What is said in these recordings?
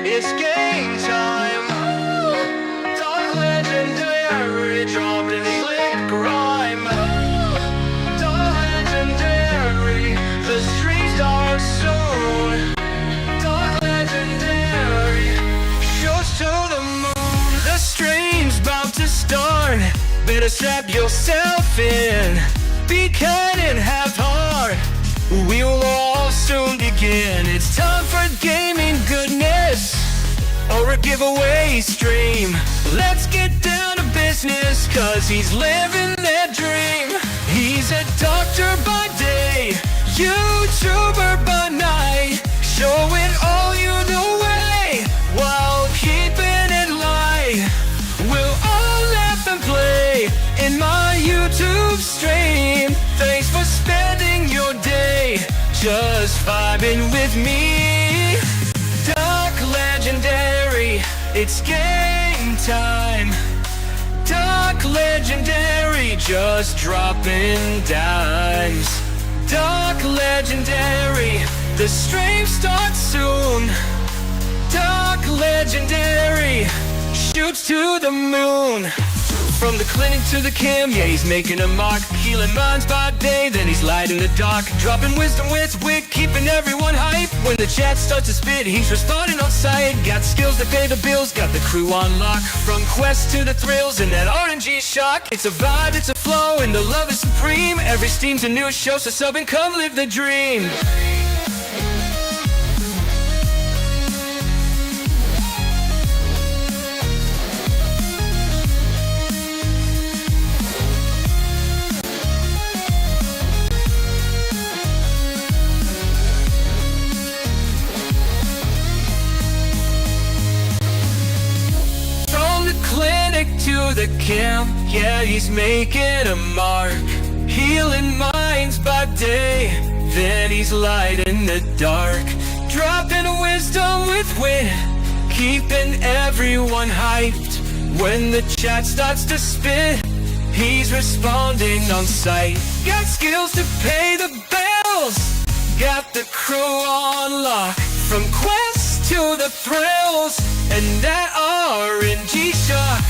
it's game time. Dark legendary, dropping slick grime. Dark legendary, the streets are soon. Dark legendary, shoots to the moon. The stream's about to start. Better strap yourself in. Be kind and have heart. We will all soon begin. It's time for gaming goodness, or a giveaway stream. Let's get down to business, cause he's living that dream. He's a doctor by day, YouTuber by night, showing all you the way, while keeping it light. We'll all laugh and play in my YouTube stream. Thanks for spending your day just vibing with me. Dark legendary, it's game time. Dark legendary, just dropping dimes. Dark legendary, the stream starts soon. Dark legendary, shoots to the moon. From the clinic to the cam, yeah, he's making a mark. Healing minds by day, then he's light in the dark. Dropping wisdom with wit, keeping everyone hype. When the chat starts to spit, he's responding on sight. Got skills that pay the bills, got the crew on lock. From quests to the thrills and that RNG shock. It's a vibe, it's a flow, and the love is supreme. Every Steam's a new show, so sub and come live the dream. To the camp, yeah, he's making a mark. Healing minds by day, then he's light in the dark. Dropping wisdom with wit, keeping everyone hyped. When the chat starts to spit, he's responding on sight. Got skills to pay the bills, got the crew on lock. From quests to the thrills and that RNG shock.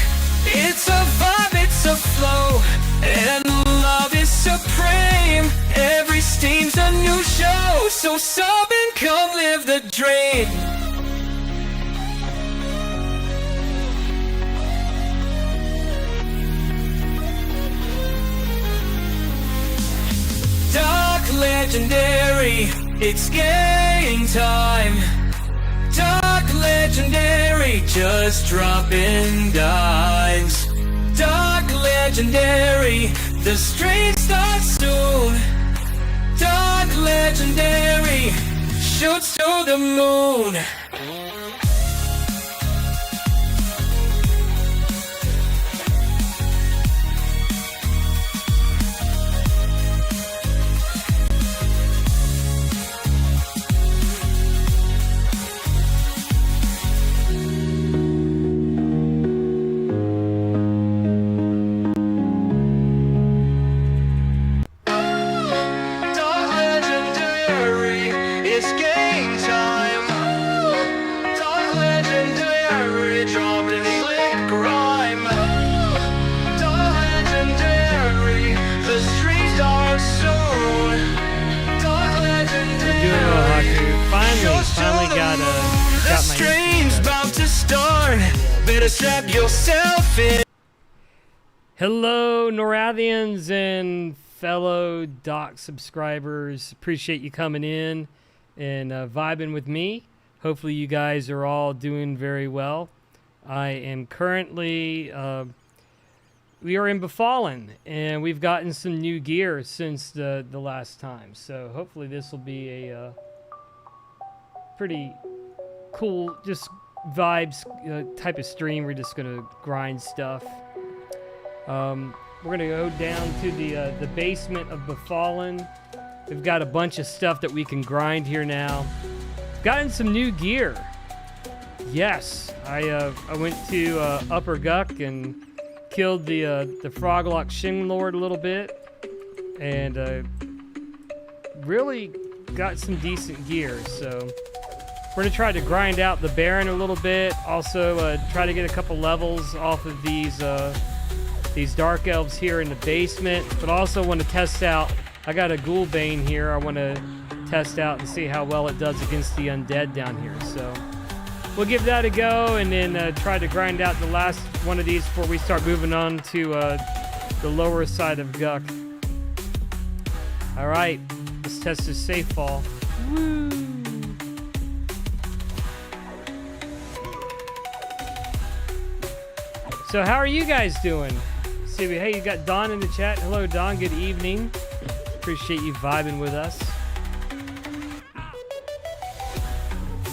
It's a vibe, it's a flow, and love is supreme. Every Steam's a new show, so sub and come live the dream. Dark legendary, it's game time. Dark legendary, just dropping dimes. Dark legendary, the street starts soon. Dark legendary, shoots to the moon. Strap yourself in. Hello, Norrathians and fellow Doc subscribers. Appreciate you coming in and vibing with me. Hopefully you guys are all doing very well. I am currently, we are in Befallen, and we've gotten some new gear since the last time. So hopefully this will be a pretty cool, just vibes type of stream. We're just gonna grind stuff. We're gonna go down to the basement of Befallen. We've got a bunch of stuff that we can grind here now. Gotten some new gear. Yes, I went to Upper Guck and killed the Froglock Shin Lord a little bit, and really got some decent gear. So We're gonna try to grind out the Baron a little bit. Also, try to get a couple levels off of these Dark Elves here in the basement. But also want to test out. I got a Ghoulbane here. I want to test out and see how well it does against the undead down here. So we'll give that a go, and then try to grind out the last one of these before we start moving on to the lower side of Guck. All right, let's test this safe fall. Woo! So how are you guys doing? See, hey, you got Don in the chat. Hello, Don. Good evening. Appreciate you vibing with us.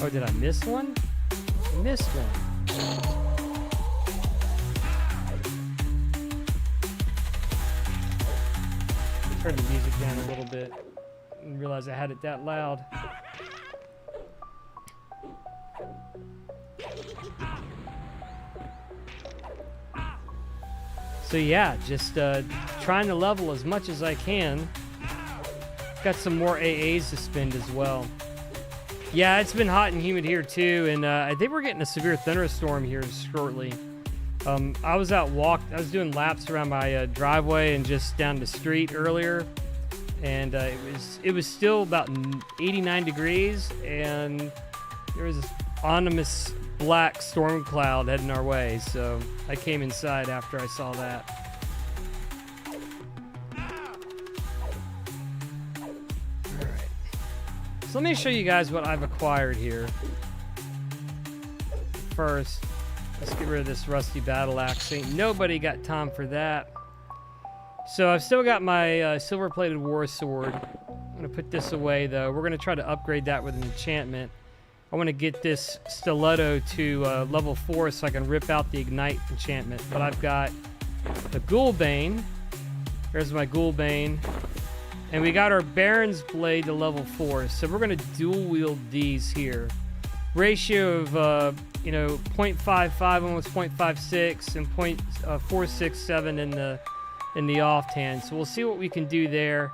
Oh, did I miss one? I missed one. Turn the music down a little bit. I didn't realize I had it that loud. So yeah, just trying to level as much as I can. Got some more AAs to spend as well. Yeah, it's been hot and humid here too, and I think we're getting a severe thunderstorm here shortly. I was doing laps around my driveway and just down the street earlier, and it was still about 89 degrees, and there was this ominous black storm cloud heading our way, so I came inside after I saw that. Alright. So let me show you guys what I've acquired here. First, let's get rid of this rusty battle axe. Ain't nobody got time for that. So I've still got my silver-plated war sword. I'm going to put this away, though. We're going to try to upgrade that with an enchantment. I want to get this stiletto to level 4 so I can rip out the ignite enchantment. But I've got the Ghoulbane. There's my Ghoulbane. And we got our Baron's Blade to level 4. So we're going to dual wield these here. Ratio of, 0.55, almost 0.56, and 0.467 in the offhand. So we'll see what we can do there.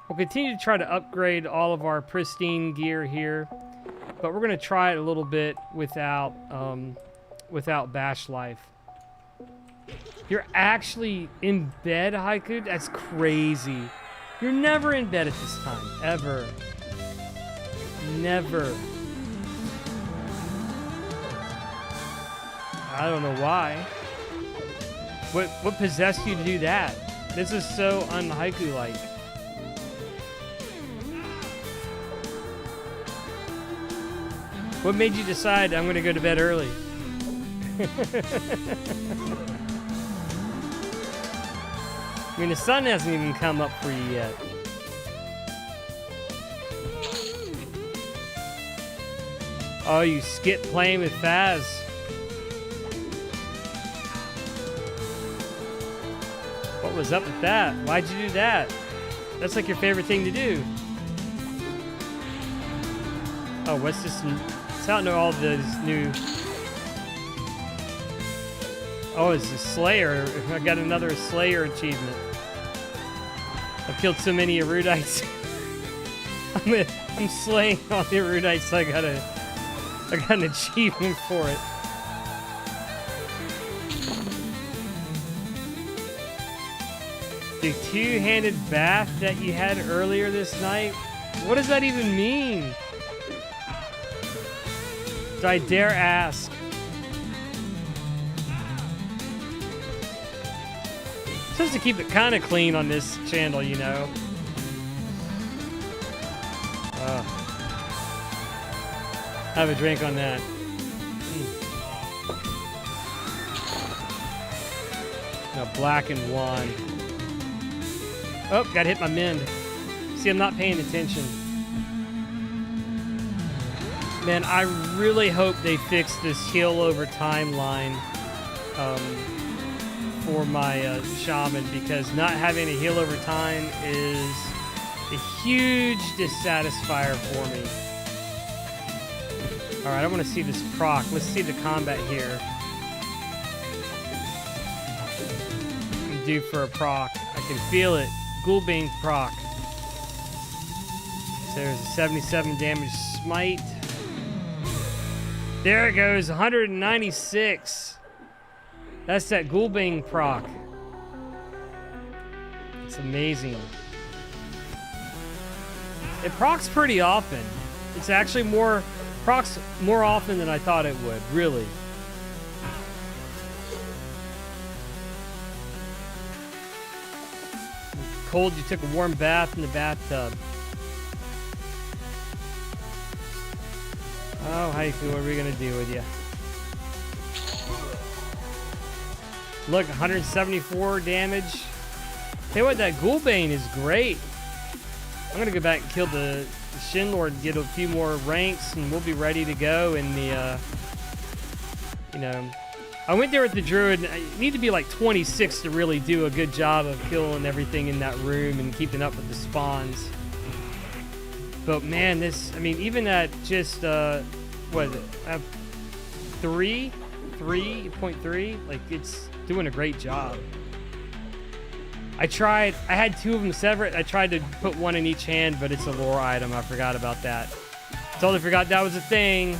We'll continue to try to upgrade all of our pristine gear here. But we're going to try it a little bit without Bash Life. You're actually in bed, Haiku? That's crazy. You're never in bed at this time. Ever. Never. I don't know why. What possessed you to do that? This is so un-Haiku-like. What made you decide I'm going to go to bed early? I mean, the sun hasn't even come up for you yet. Oh, you skipped playing with Faz. What was up with that? Why'd you do that? That's like your favorite thing to do. Oh, what's this? It's out to all those new... Oh, it's a Slayer. I got another Slayer achievement. I've killed so many erudites. I'm slaying all the erudites, so I got an achievement for it. The two-handed bath that you had earlier this night? What does that even mean? Do I dare ask? Supposed to keep it kind of clean on this channel, you know. Have a drink on that. Now black and wand. Oh, got hit my mend. See, I'm not paying attention. Man, I really hope they fix this heal over time line for my Shaman, because not having a heal over time is a huge dissatisfier for me. Alright, I want to see this proc. Let's see the combat here. I'm due for a proc. I can feel it. Ghoulbane proc. So there's a 77 damage smite. There it goes, 196. That's that Ghoulbane proc. It's amazing. It procs pretty often. It's actually procs more often than I thought it would, really. Cold, you took a warm bath in the bathtub. Oh, how you feel? What are we gonna do with you? Look, 174 damage. Tell you what, that Ghoulbane is great. I'm gonna go back and kill the Shin Lord and get a few more ranks, and we'll be ready to go in the, you know. I went there with the Druid. I need to be like 26 to really do a good job of killing everything in that room and keeping up with the spawns. But man, this, I mean, even at just, what is it? 3.3, like it's doing a great job. I had two of them separate. I tried to put one in each hand, but it's a lore item. I forgot about that. Totally forgot that was a thing.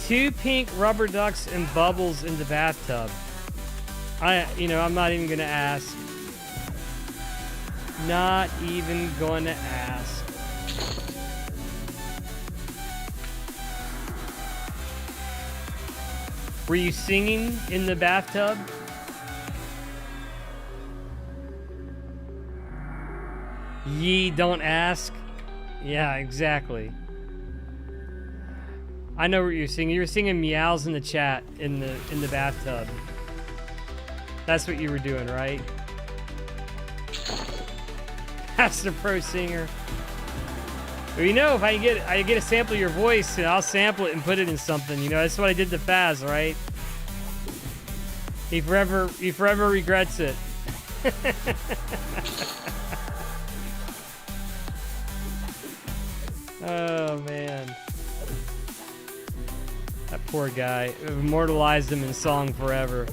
Two pink rubber ducks and bubbles in the bathtub. I'm not even gonna ask. Not even gonna ask. Were you singing in the bathtub? Ye don't ask. Yeah, exactly. I know what you're singing. You were singing meows in the chat in the bathtub. That's what you were doing, right? That's the pro singer. Well, you know, if I get a sample of your voice, and I'll sample it and put it in something. You know, that's what I did to Faz, right? He forever regrets it. Oh man, that poor guy. Immortalized him in song forever.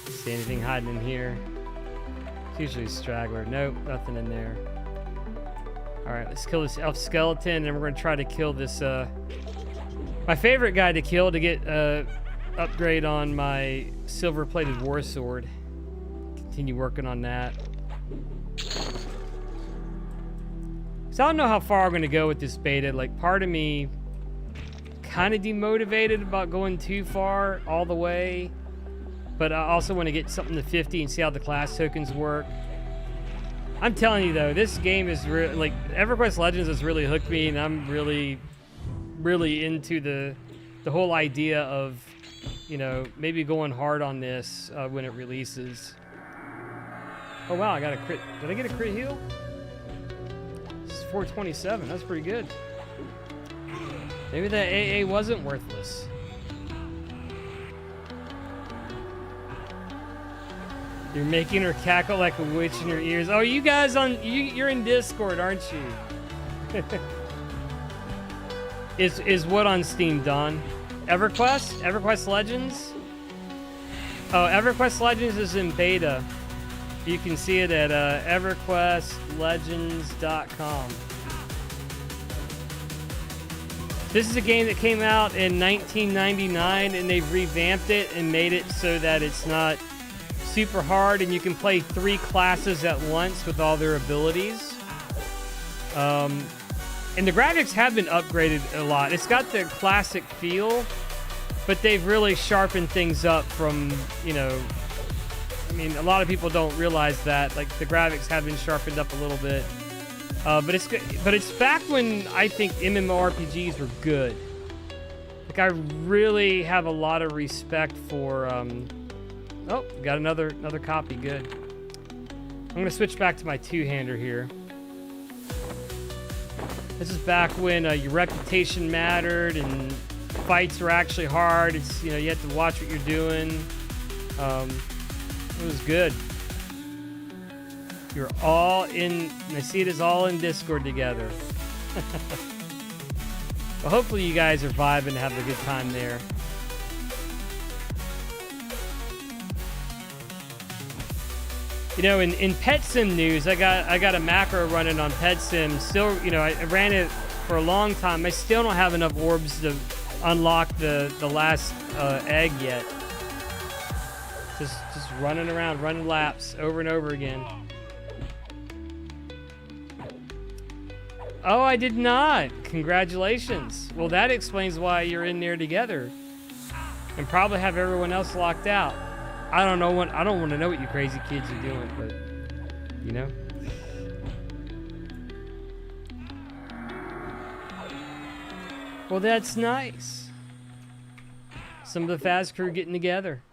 See anything hiding in here? It's usually a straggler. Nope, nothing in there. Alright, let's kill this elf skeleton, and we're going to try to kill this, my favorite guy to kill to get, upgrade on my silver-plated war sword. Continue working on that. So I don't know how far I'm going to go with this beta. Like, part of me kind of demotivated about going too far all the way. But I also want to get something to 50 and see how the class tokens work. I'm telling you though, this game is really, like, Everquest Legends has really hooked me, and I'm really, really into the whole idea of, you know, maybe going hard on this when it releases. Oh wow, I got a crit. Did I get a crit heal? This is 427. That's pretty good. Maybe that AA wasn't worthless. You're making her cackle like a witch in her ears. Oh, you guys you're in Discord, aren't you? Is what on Steam, Don? Everquest? Everquest Legends? Oh, Everquest Legends is in beta. You can see it at everquestlegends.com. This is a game that came out in 1999, and they've revamped it and made it so that it's not super hard, and you can play 3 classes at once with all their abilities. And the graphics have been upgraded a lot. It's got the classic feel, but they've really sharpened things up from, you know, I mean, a lot of people don't realize that. Like, the graphics have been sharpened up a little bit. But it's back when I think MMORPGs were good. Like, I really have a lot of respect for, oh, got another copy, good. I'm gonna switch back to my two-hander here. This is back when your reputation mattered and fights were actually hard. It's, you know, you had to watch what you're doing. It was good. You're all in, I see it is all in Discord together. Well, hopefully you guys are vibing and having a good time there. You know, in Pet Sim news, I got a macro running on Pet Sim. Still, you know, I ran it for a long time. I still don't have enough orbs to unlock the last egg yet. Just running around, running laps over and over again. Oh, I did not. Congratulations. Well, that explains why you're in there together, and probably have everyone else locked out. I don't want to know what you crazy kids are doing, but you know. Well, that's nice. Some of the fast crew getting together.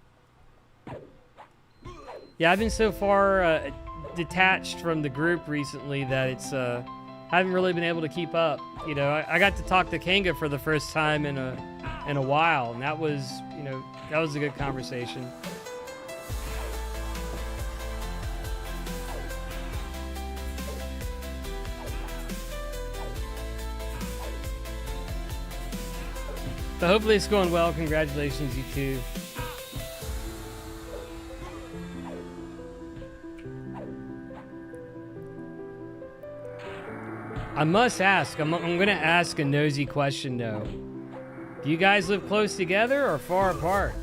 Yeah, I've been so far detached from the group recently that it's I haven't really been able to keep up. You know, I got to talk to Kanga for the first time in a while, and that was, you know, that was a good conversation. But hopefully it's going well. Congratulations, you two. I must ask, I'm going to ask a nosy question though. Do you guys live close together or far apart?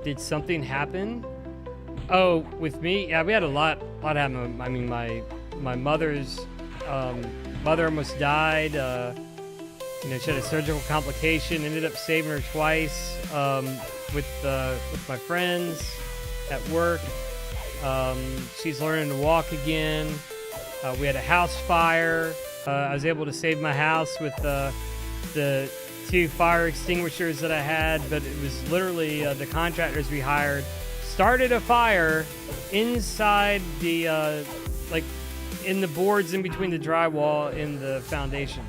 Did something happen? Oh, with me? Yeah, we had a lot happen. I mean, my mother's mother almost died. You know, she had a surgical complication. Ended up saving her twice with my friends at work. She's learning to walk again. We had a house fire. I was able to save my house with the 2 fire extinguishers that I had, but it was literally the contractors we hired started a fire inside the like in the boards in between the drywall in the foundation.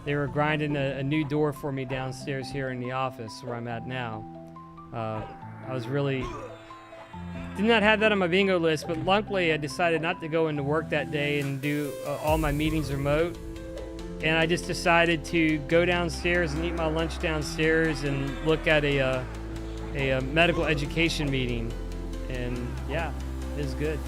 They were grinding a new door for me downstairs here in the office where I'm at now. I was really... Did not have that on my bingo list, but luckily I decided not to go into work that day and do all my meetings remote. And I just decided to go downstairs and eat my lunch downstairs and look at a medical education meeting. And yeah, it was good.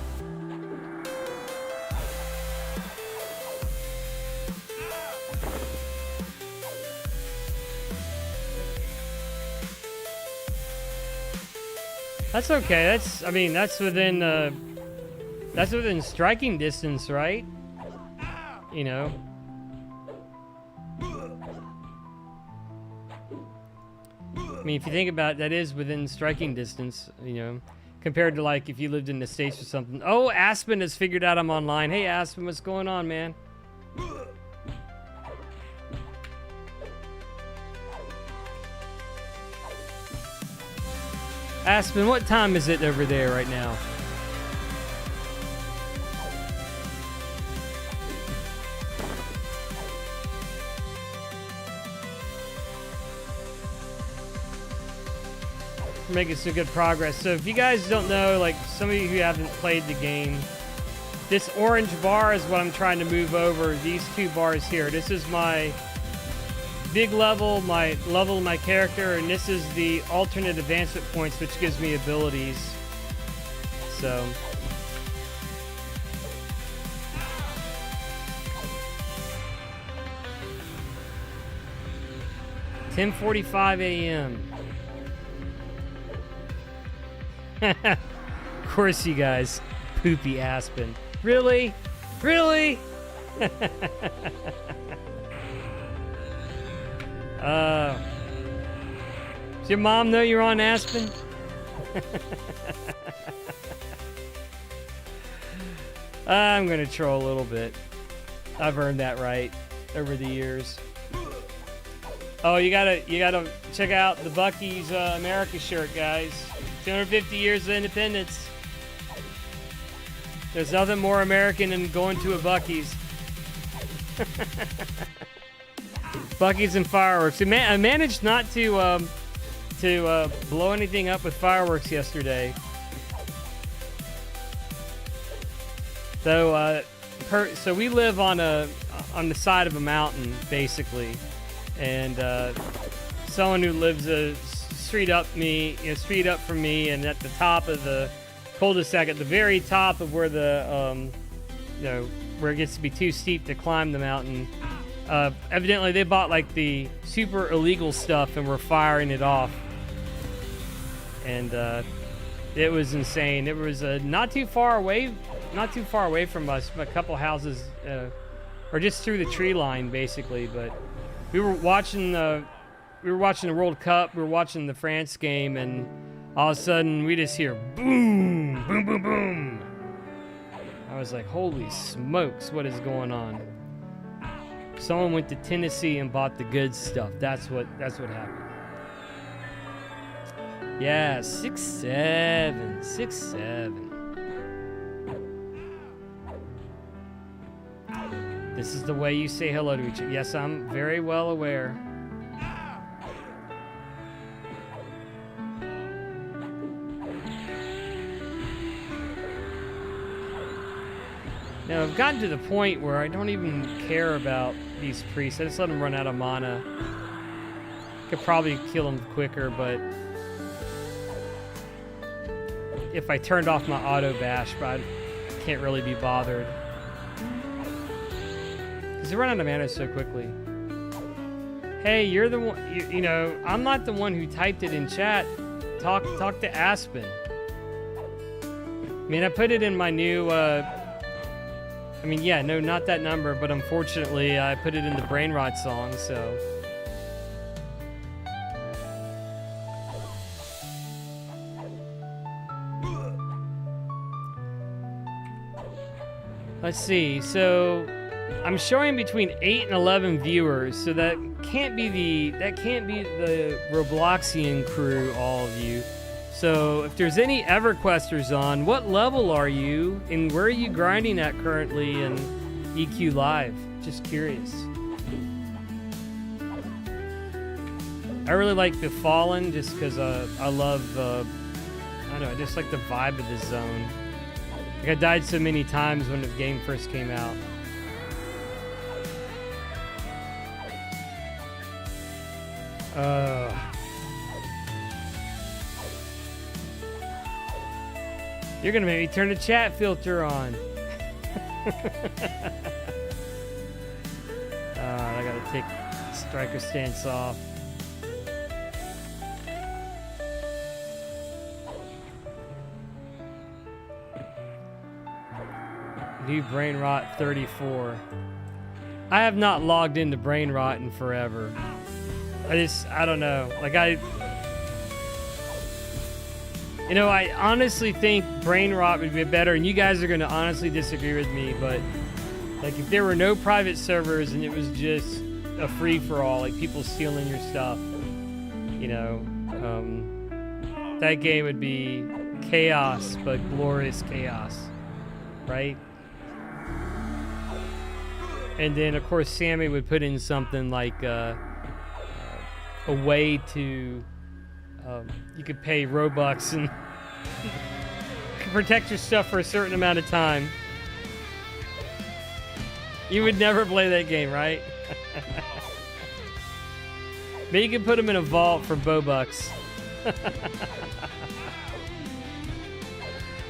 That's okay. That's within striking distance, right? You know. I mean, if you think about it, that is within striking distance, you know, compared to like if you lived in the States or something. Oh, Aspen has figured out I'm online. Hey, Aspen, what's going on, man? Aspen, what time is it over there right now? We're making some good progress. So if you guys don't know, like some of you who haven't played the game, this orange bar is what I'm trying to move over. These 2 bars here. This is my big level, my level of my character, and this is the alternate advancement points, which gives me abilities. So (10:45 a.m.) Of course, you guys, poopy Aspen. Really? Really? Does your mom know you're on Aspen? I'm gonna troll a little bit. I've earned that right over the years. Oh, you gotta check out the Buc-ee's America shirt, guys. 250 years of independence. There's nothing more American than going to a Buc-ee's. Buc-ee's and fireworks. I managed not to blow anything up with fireworks yesterday. So so we live on the side of a mountain basically, and someone who lives street up street up from me, and at the top of the cul-de-sac, at the very top of where the where it gets to be too steep to climb the mountain. Evidently, they bought like the super illegal stuff and were firing it off, and it was insane. It was not too far away from us, a couple houses, or just through the tree line, basically. But we were watching the World Cup. We were watching the France game, and all of a sudden we just hear boom, boom, boom, boom. I was like, holy smokes, what is going on? Someone went to Tennessee and bought the good stuff. That's what happened. Yeah, 6'7", 6'7". This is the way you say hello to each other. Yes, I'm very well aware. Now, I've gotten to the point where I don't even care about these priests. I just let them run out of mana. Could probably kill them quicker, but if I turned off my auto bash, but I can't really be bothered. Because they run out of mana so quickly. Hey, you're the one, you know, I'm not the one who typed it in chat. Talk to Aspen. I mean, I put it in my new, no, not that number, but unfortunately, I put it in the Brain Rot song, so. Let's see, so I'm showing between 8 and 11 viewers, so that can't be the Robloxian crew, all of you. So if there's any Everquesters on, what level are you, and where are you grinding at currently in EQ Live? Just curious. I really like the Fallen just because I love, I don't know, I just like the vibe of the zone. Like I died so many times when the game first came out. You're gonna make me turn the chat filter on. I gotta take striker stance off. New Brain Rot 34. I have not logged into Brain Rot in forever. I don't know. Like I honestly think Brain Rot would be better, and you guys are going to honestly disagree with me, but like if there were no private servers and it was just a free-for-all, like people stealing your stuff, that game would be chaos, but glorious chaos, right? And then, of course, Sammy would put in something like a way to... you could pay Robux and protect your stuff for a certain amount of time. You would never play that game, right? Maybe you could put them in a vault for Bobucks.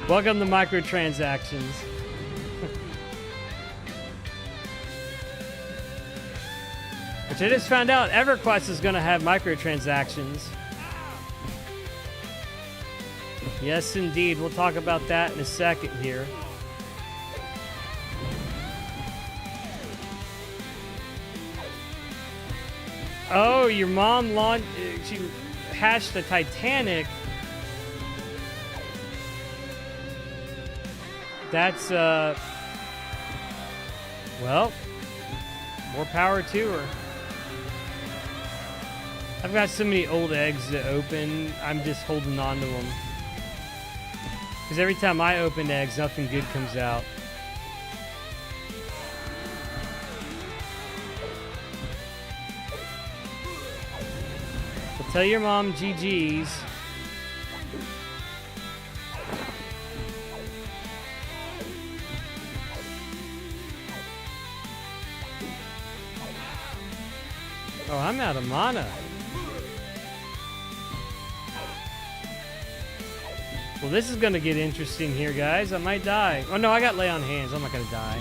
Welcome to microtransactions. Which I just found out Everquest is going to have microtransactions. Yes, indeed. We'll talk about that in a second here. Oh, your mom she hatched the Titanic. That's, well, more power to her. I've got so many old eggs to open, I'm just holding on to them. Because every time I open eggs, nothing good comes out. So tell your mom GG's. Oh, I'm out of mana. Well, this is gonna get interesting here, guys. I might die. Oh no, I got lay on hands. I'm not gonna die.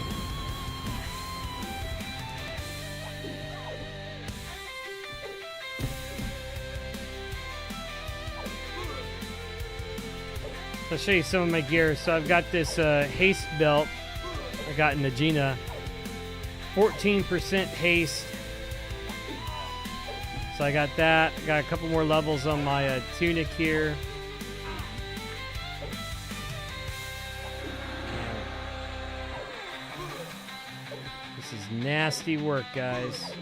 I'll show you some of my gear. So I've got this haste belt I got in the Gina. 14% haste. So I got that. Got a couple more levels on my tunic here. This is nasty work, guys.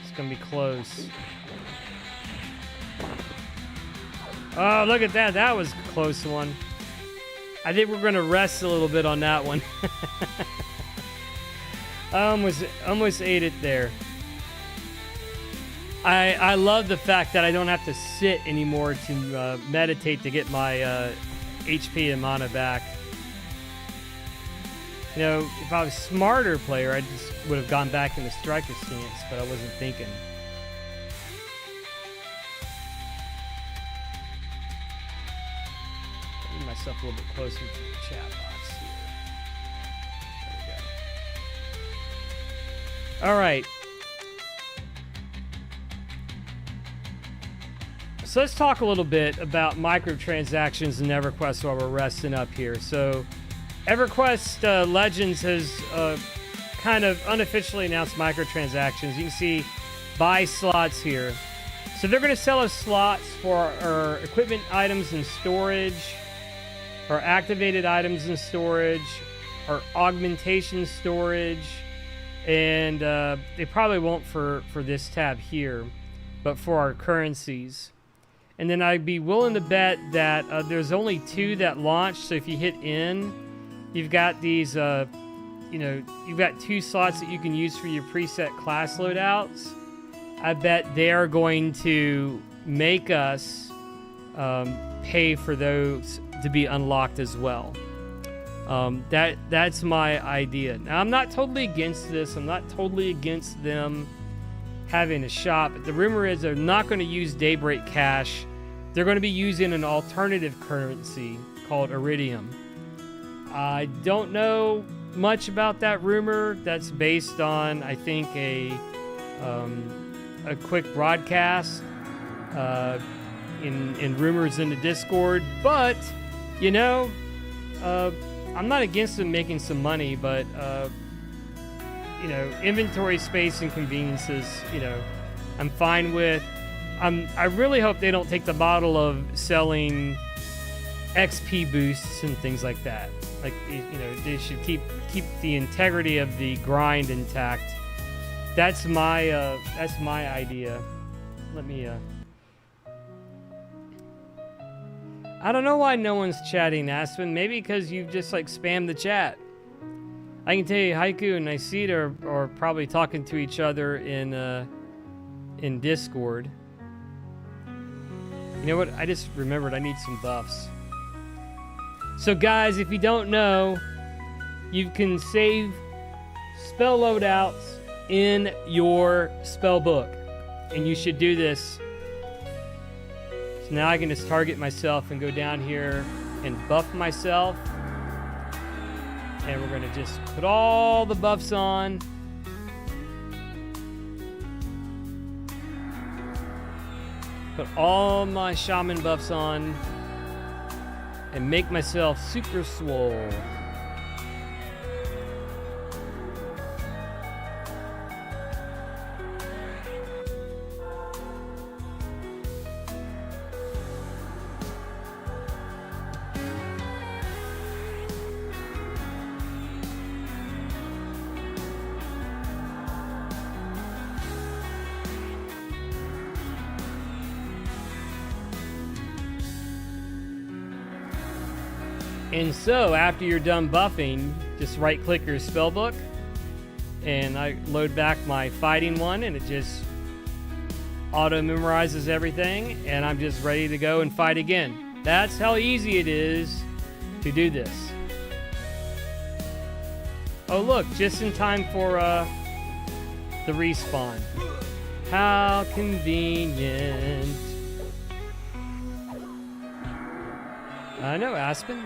It's gonna be close. Oh, look at that. That was a close one. I think we're gonna rest a little bit on that one. I almost ate it there. I love the fact that I don't have to sit anymore to meditate to get my HP and mana back. You know, if I was a smarter player, I just would have gone back into striker stance, but I wasn't thinking. Get myself a little bit closer to the chat box here. There we go. All right. So let's talk a little bit about microtransactions in Everquest while we're resting up here. So Everquest Legends has kind of unofficially announced microtransactions. You can see buy slots here. So they're going to sell us slots for our equipment items in storage, our activated items in storage, our augmentation storage, and they probably won't for this tab here, but for our currencies. And then I'd be willing to bet that there's only 2 that launch. So if you hit in, you've got these, you've got 2 slots that you can use for your preset class loadouts. I bet they are going to make us pay for those to be unlocked as well. That's my idea. Now, I'm not totally against this. I'm not totally against them having a shop. But the rumor is they're not going to use Daybreak Cash. They're going to be using an alternative currency called Iridium. I don't know much about that rumor. That's based on, I think, a quick broadcast in rumors in the Discord. But, you know, I'm not against them making some money, but, you know, inventory space and conveniences, you know, I'm fine with. I really hope they don't take the model of selling XP boosts and things like that. Like, you know, they should keep the integrity of the grind intact. That's my idea. Let me I don't know why no one's chatting, Aspen. Maybe because you've just like spammed the chat. I can tell you, Haiku and Niceta are probably talking to each other in Discord. You know what? I just remembered I need some buffs. So guys, if you don't know, you can save spell loadouts in your spell book. And you should do this. So now I can just target myself and go down here and buff myself. And we're going to just put all the buffs on. Put all my shaman buffs on. And make myself super swole. And so, after you're done buffing, just right-click your spellbook, and I load back my fighting one, and it just auto-memorizes everything, and I'm just ready to go and fight again. That's how easy it is to do this. Oh look, just in time for the respawn. How convenient. I know, Aspen.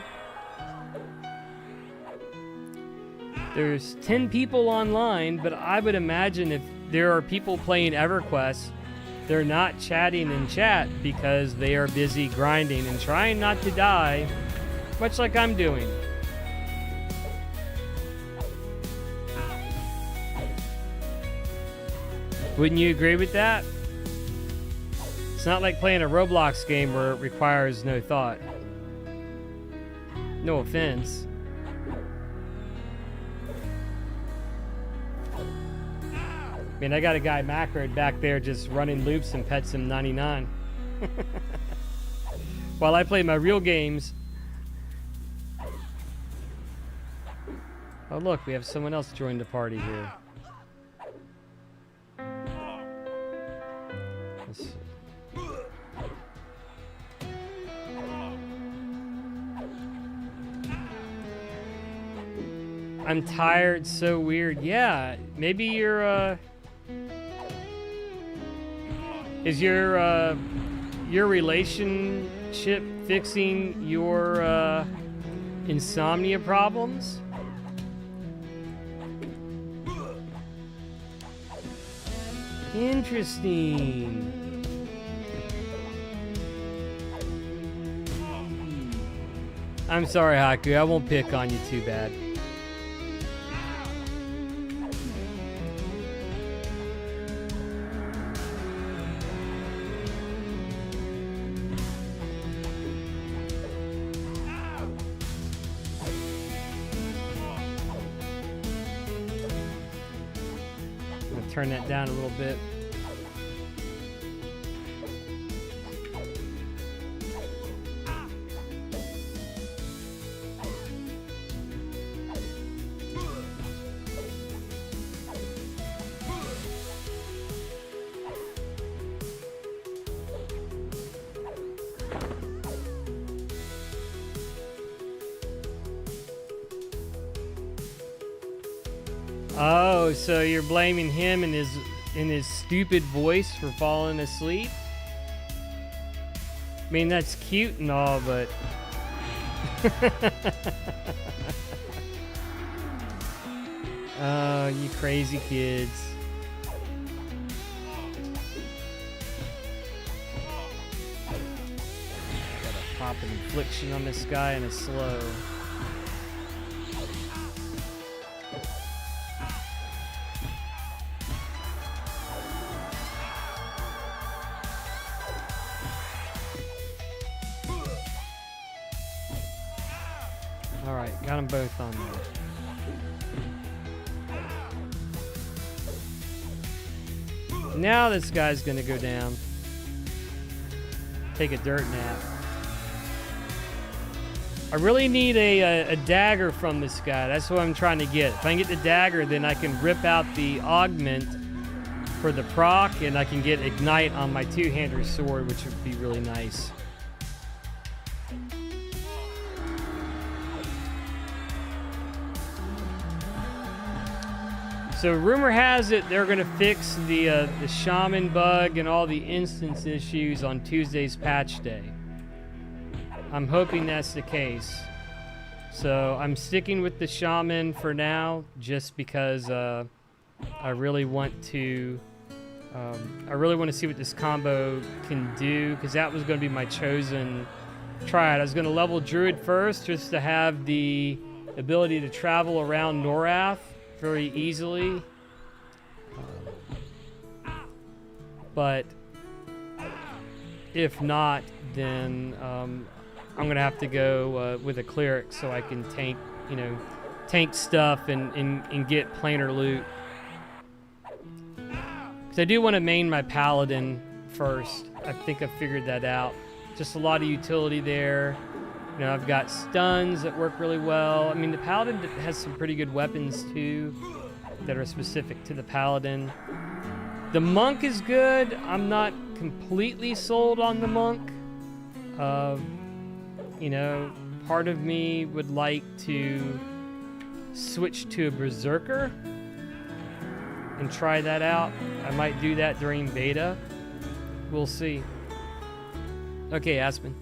There's 10 people online, but I would imagine if there are people playing EverQuest, they're not chatting in chat because they are busy grinding and trying not to die, much like I'm doing. Wouldn't you agree with that? It's not like playing a Roblox game where it requires no thought. No offense. I mean, I got a guy macroed back there just running loops and pets him 99. While I play my real games. Oh look, we have someone else join the party here. Let's see. I'm tired, so weird. Yeah, maybe you're is your relationship fixing your insomnia problems? Interesting. I'm sorry, Haku. I won't pick on you too bad. Turn that down a little bit. Oh, so you're blaming him in his stupid voice for falling asleep? I mean, that's cute and all, but oh, you crazy kids. Gotta pop an infliction on this guy and a slow. Alright, got them both on there. Now this guy's gonna go down. Take a dirt nap. I really need a dagger from this guy. That's what I'm trying to get. If I can get the dagger, then I can rip out the augment for the proc, and I can get ignite on my two-hander sword, which would be really nice. So rumor has it they're going to fix the Shaman bug and all the instance issues on Tuesday's patch day. I'm hoping that's the case. So I'm sticking with the Shaman for now, just because I really want to see what this combo can do, because that was going to be my chosen triad. I was going to level Druid first, just to have the ability to travel around Norrath very easily, but if not, then I'm gonna have to go with a cleric so I can tank stuff and get planar loot. Because I do want to main my Paladin first. I think I figured that out. Just a lot of utility there. You know, I've got stuns that work really well. I mean, the Paladin has some pretty good weapons too that are specific to the Paladin. The Monk is good. I'm not completely sold on the Monk. You know, part of me would like to switch to a Berserker and try that out. I might do that during beta. We'll see. Okay, Aspen.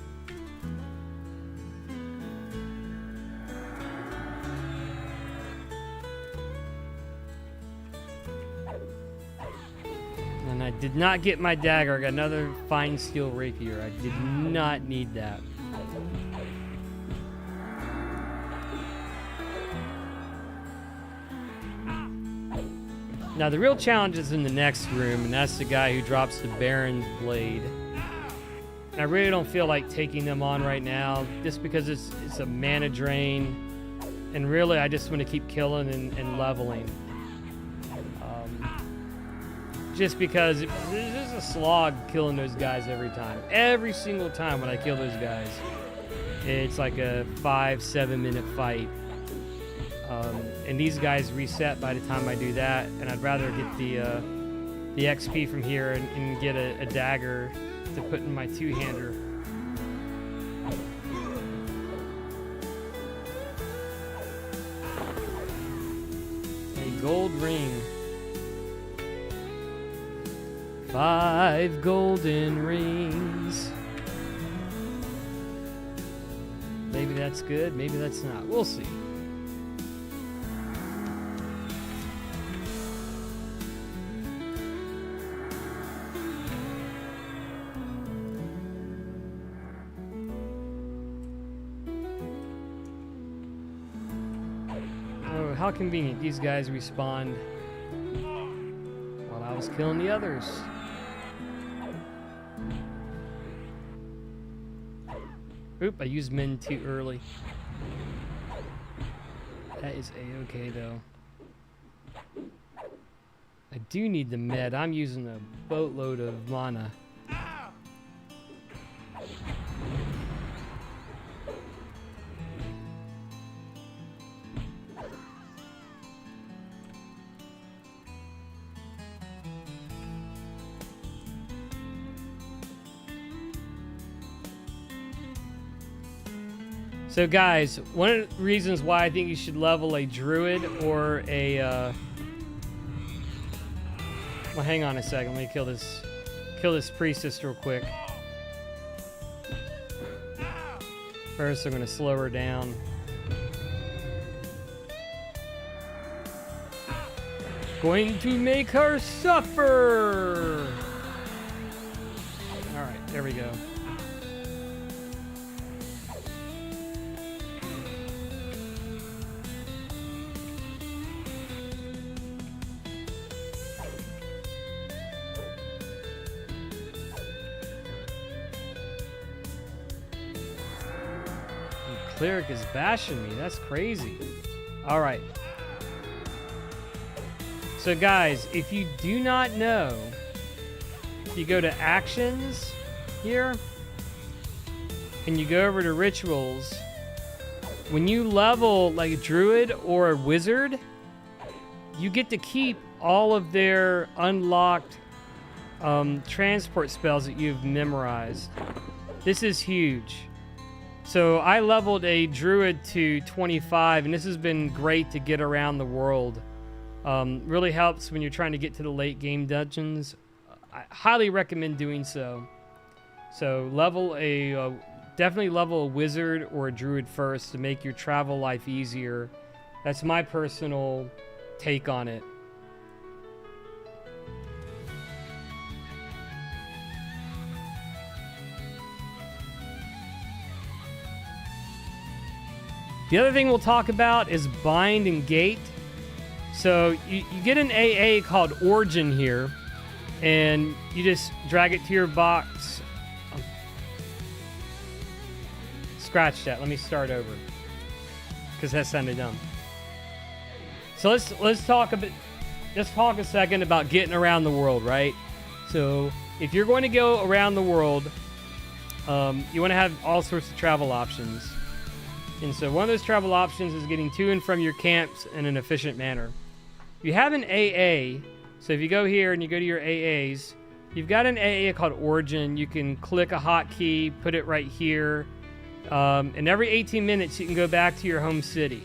And I did not get my dagger. I got another fine steel rapier. I did not need that. Now the real challenge is in the next room, and that's the guy who drops the Baron's blade. And I really don't feel like taking them on right now, just because it's a mana drain, and really I just want to keep killing and leveling. Just because it's just a slog killing those guys every time. Every single time when I kill those guys, it's like a 5-7 minute fight. And these guys reset by the time I do that, and I'd rather get the XP from here and get a dagger to put in my two-hander. A gold ring. 5 golden rings. Maybe that's good, maybe that's not. We'll see. Oh, how convenient. These guys respawned while I was killing the others. Oop, I used min too early. That is a-okay though. I do need the med. I'm using a boatload of mana. So guys, one of the reasons why I think you should level a druid or a well, hang on a second. Let me kill this priestess real quick. First, I'm going to slow her down. Going to make her suffer. All right, there we go. Cleric is bashing me. That's crazy. All right. So guys, if you do not know, if you go to actions here and you go over to rituals, when you level like a druid or a wizard, you get to keep all of their unlocked transport spells that you've memorized. This is huge. So I leveled a druid to 25, and this has been great to get around the world. Really helps when you're trying to get to the late game dungeons. I highly recommend doing so. So definitely level a wizard or a druid first to make your travel life easier. That's my personal take on it. The other thing we'll talk about is bind and gate. So you get an AA called Origin here, and you just drag it to your box. Scratch that. Let me start over, because that sounded dumb. So let's talk a bit. Let's talk a second about getting around the world, right? So if you're going to go around the world, you want to have all sorts of travel options. And so one of those travel options is getting to and from your camps in an efficient manner. You have an AA, so if you go here and you go to your AAs, you've got an AA called Origin. You can click a hotkey, put it right here, and every 18 minutes you can go back to your home city.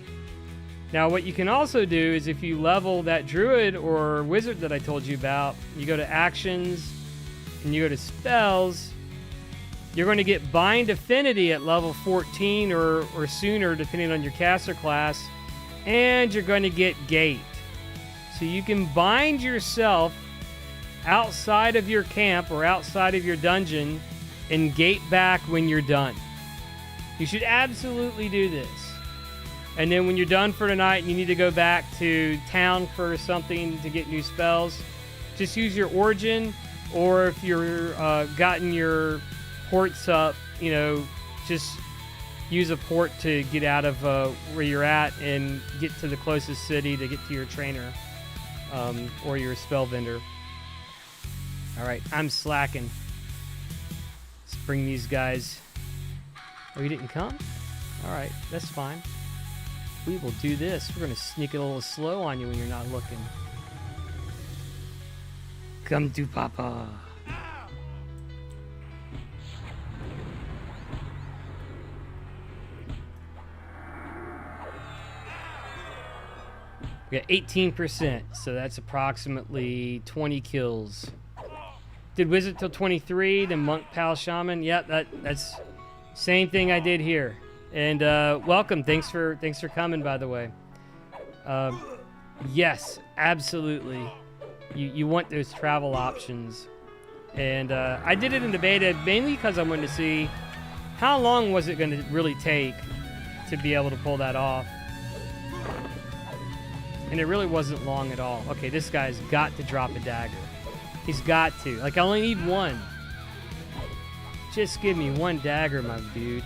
Now what you can also do is if you level that druid or wizard that I told you about, you go to actions and you go to spells, you're going to get Bind Affinity at level 14 or sooner, depending on your caster class, and you're going to get Gate. So you can bind yourself outside of your camp or outside of your dungeon and gate back when you're done. You should absolutely do this. And then when you're done for the night and you need to go back to town for something to get new spells, just use your origin, or if you're gotten your ports up, you know, just use a port to get out of where you're at and get to the closest city to get to your trainer or your spell vendor. All right, I'm slacking. Let's bring these guys. Oh, you didn't come? All right, that's fine. We will do this. We're going to sneak it a little slow on you when you're not looking. Come to Papa. We got 18%, so that's approximately 20 kills. Did wizard till 23, then monk, pal, shaman. Yep, that's same thing I did here. And welcome. Thanks for coming, by the way. Yes, absolutely. You want those travel options. And I did it in the beta mainly because I wanted to see how long was it going to really take to be able to pull that off. And it really wasn't long at all. Okay, this guy's got to drop a dagger. He's got to. Like, I only need one. Just give me one dagger, my dude.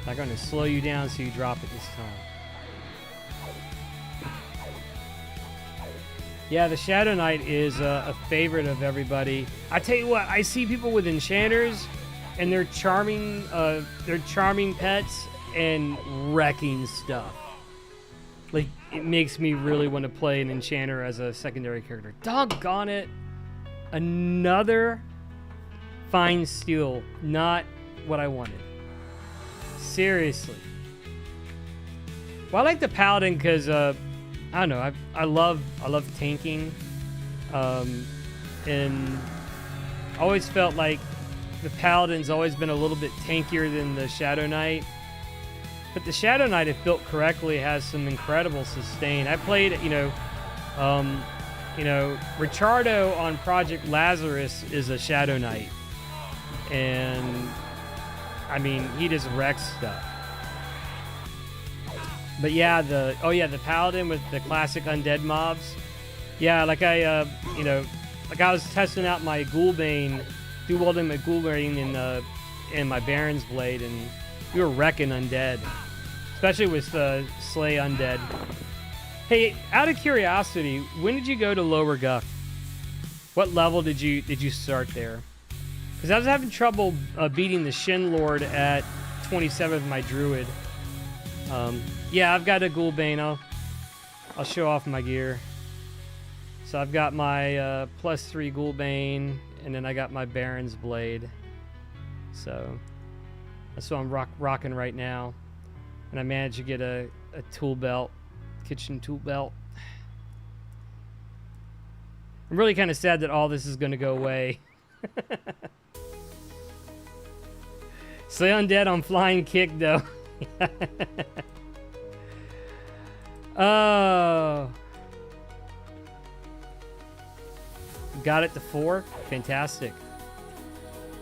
I'm going to slow you down so you drop it this time. Yeah, the Shadow Knight is a favorite of everybody. I tell you what, I see people with enchanters and they're charming pets and wrecking stuff. Like, it makes me really want to play an enchanter as a secondary character. Doggone it. Another fine steel. Not what I wanted. Seriously. Well, I like the Paladin because, I don't know, I love tanking. And I always felt like the Paladin's always been a little bit tankier than the Shadow Knight. But the Shadow Knight, if built correctly, has some incredible sustain. I played, Richardo on Project Lazarus is a Shadow Knight. And, I mean, he just wrecks stuff. But yeah, the Paladin with the classic undead mobs. Yeah, like I was testing out my Ghoulbane, dual-wielding my Ghoulbane in my Baron's Blade, and we were wrecking undead. Especially with Slay Undead. Hey, out of curiosity, when did you go to Lower Guff? What level did you start there? Because I was having trouble beating the Shin Lord at 27 with my Druid. Yeah, I've got a Ghoulbane. I'll show off my gear. So I've got my +3 Ghoulbane, and then I got my Baron's Blade. So that's what I'm rocking right now. And I managed to get a tool belt, kitchen tool belt. I'm really kind of sad that all this is going to go away. Slay Undead on Flying Kick, though. Oh. Got it to 4. Fantastic.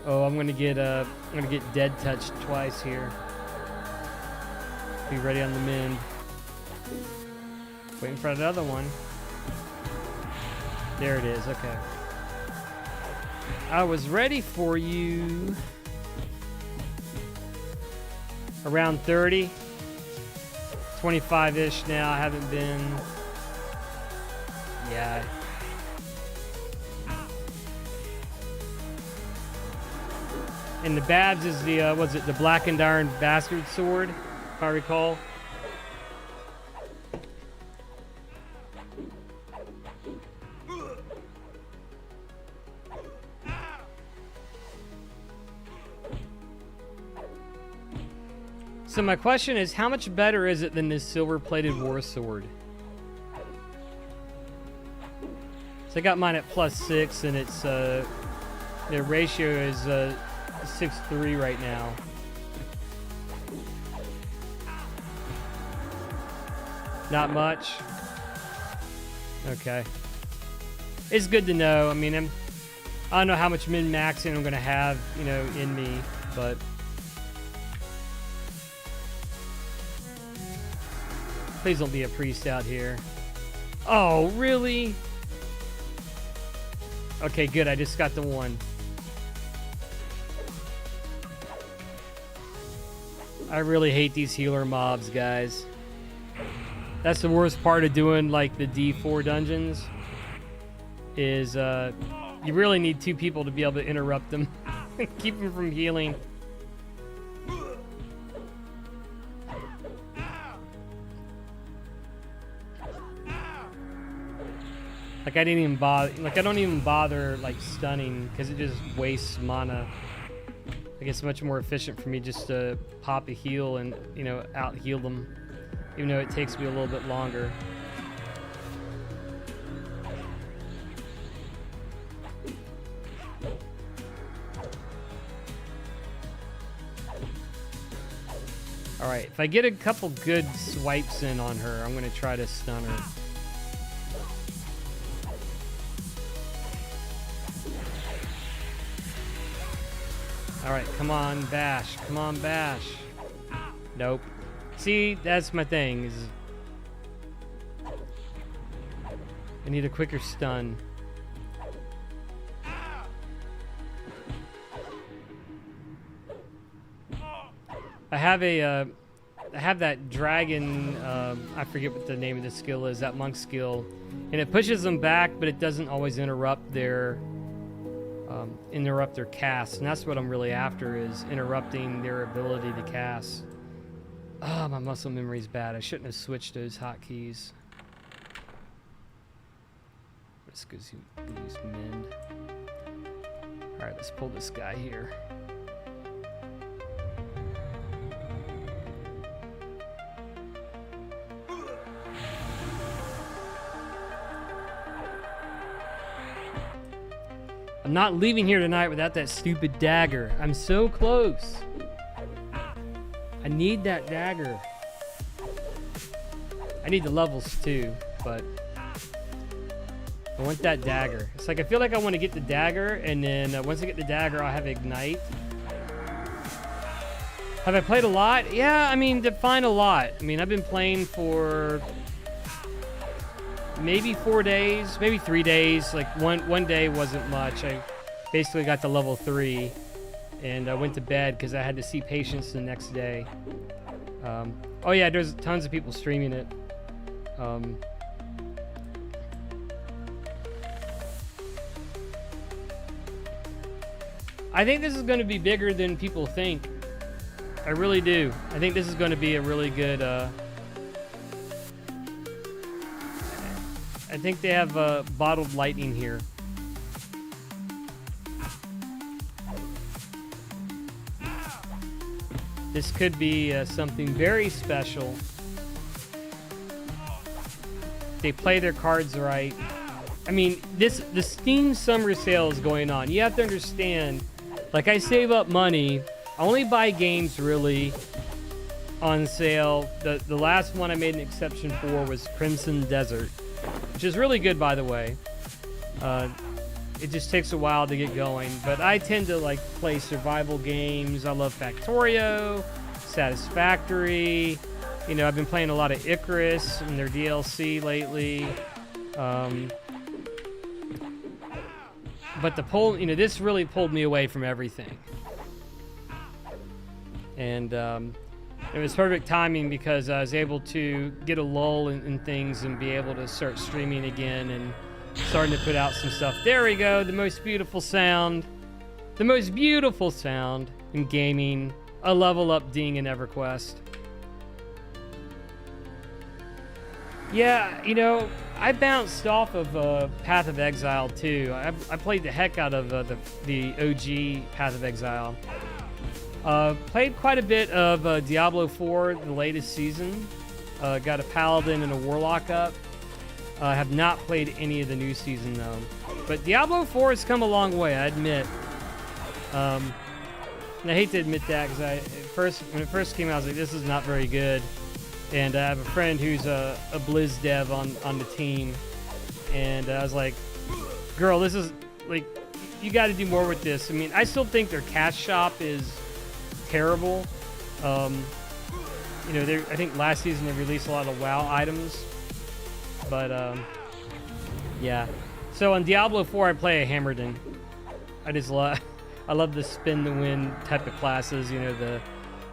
Oh, I'm gonna get dead touched twice here. Be ready on the mend. Waiting for another one. There it is. Okay. I was ready for you. Around 30. 25-ish now. I haven't been. Yeah. And the Babs is the, the Blackened Iron Bastard Sword, if I recall. So my question is, how much better is it than this silver-plated war sword? So I got mine at +6, and it's the ratio is 6:3 right now. Not much. Okay. It's good to know. I mean, I don't know how much min-maxing I'm going to have, you know, in me, but... Please don't be a priest out here. Oh, really? Okay, good. I just got the one. I really hate these healer mobs, guys. That's the worst part of doing, like, the D4 dungeons. Is, you really need 2 people to be able to interrupt them. And keep them from healing. Like, I didn't even bother... Like, I don't even bother, like, stunning, because it just wastes mana. Like, it's much more efficient for me just to pop a heal and, you know, out-heal them. Even though it takes me a little bit longer. Alright, if I get a couple good swipes in on her, I'm going to try to stun her. Alright, come on, bash. Come on, bash. Nope. See, that's my thing. Is I need a quicker stun. I have that dragon, I forget what the name of the skill is, that monk skill. And it pushes them back, but it doesn't always interrupt their cast. And that's what I'm really after, is interrupting their ability to cast. Oh, my muscle memory's bad. I shouldn't have switched those hotkeys. Let's go use mend. Alright, let's pull this guy here. I'm not leaving here tonight without that stupid dagger. I'm so close. I need that dagger. I need the levels too, but I want that dagger. It's like I feel like I want to get the dagger, and then once I get the dagger, I'll have ignite. Have I played a lot? Yeah, I mean, define a lot. I mean, I've been playing for maybe 4 days, maybe 3 days. Like one day wasn't much. I basically got to level 3 and I went to bed because I had to see patients the next day. Oh yeah, there's tons of people streaming it. I think this is going to be bigger than people think. I really do. I think this is going to be a really good... I think they have bottled lightning here. This could be something very special. They play their cards right. I mean, the Steam summer sale is going on. You have to understand, like, I save up money. I only buy games really on sale. The last one I made an exception for was Crimson Desert, which is really good, by the way. It just takes a while to get going, but I tend to like play survival games. I love Factorio, Satisfactory. You know, I've been playing a lot of Icarus and their DLC lately. But this really pulled me away from everything. And it was perfect timing because I was able to get a lull in things and be able to start streaming again and starting to put out some stuff. There we go, the most beautiful sound. The most beautiful sound in gaming. A level up ding in Everquest. Yeah, you know, I bounced off of Path of Exile too. I played the heck out of the OG Path of Exile. Played quite a bit of Diablo 4, the latest season. Got a Paladin and a Warlock up. I have not played any of the new season though. But Diablo 4 has come a long way, I admit. And I hate to admit that because when it first came out, I was like, this is not very good. And I have a friend who's a Blizz dev on the team. and I was like, girl, this is like, you got to do more with this. I mean, I still think their cash shop is terrible. You know, I think last season they released a lot of WoW items, but yeah. So on Diablo 4, I play a Hammerdin. I just love, I love the spin the win type of classes. You know,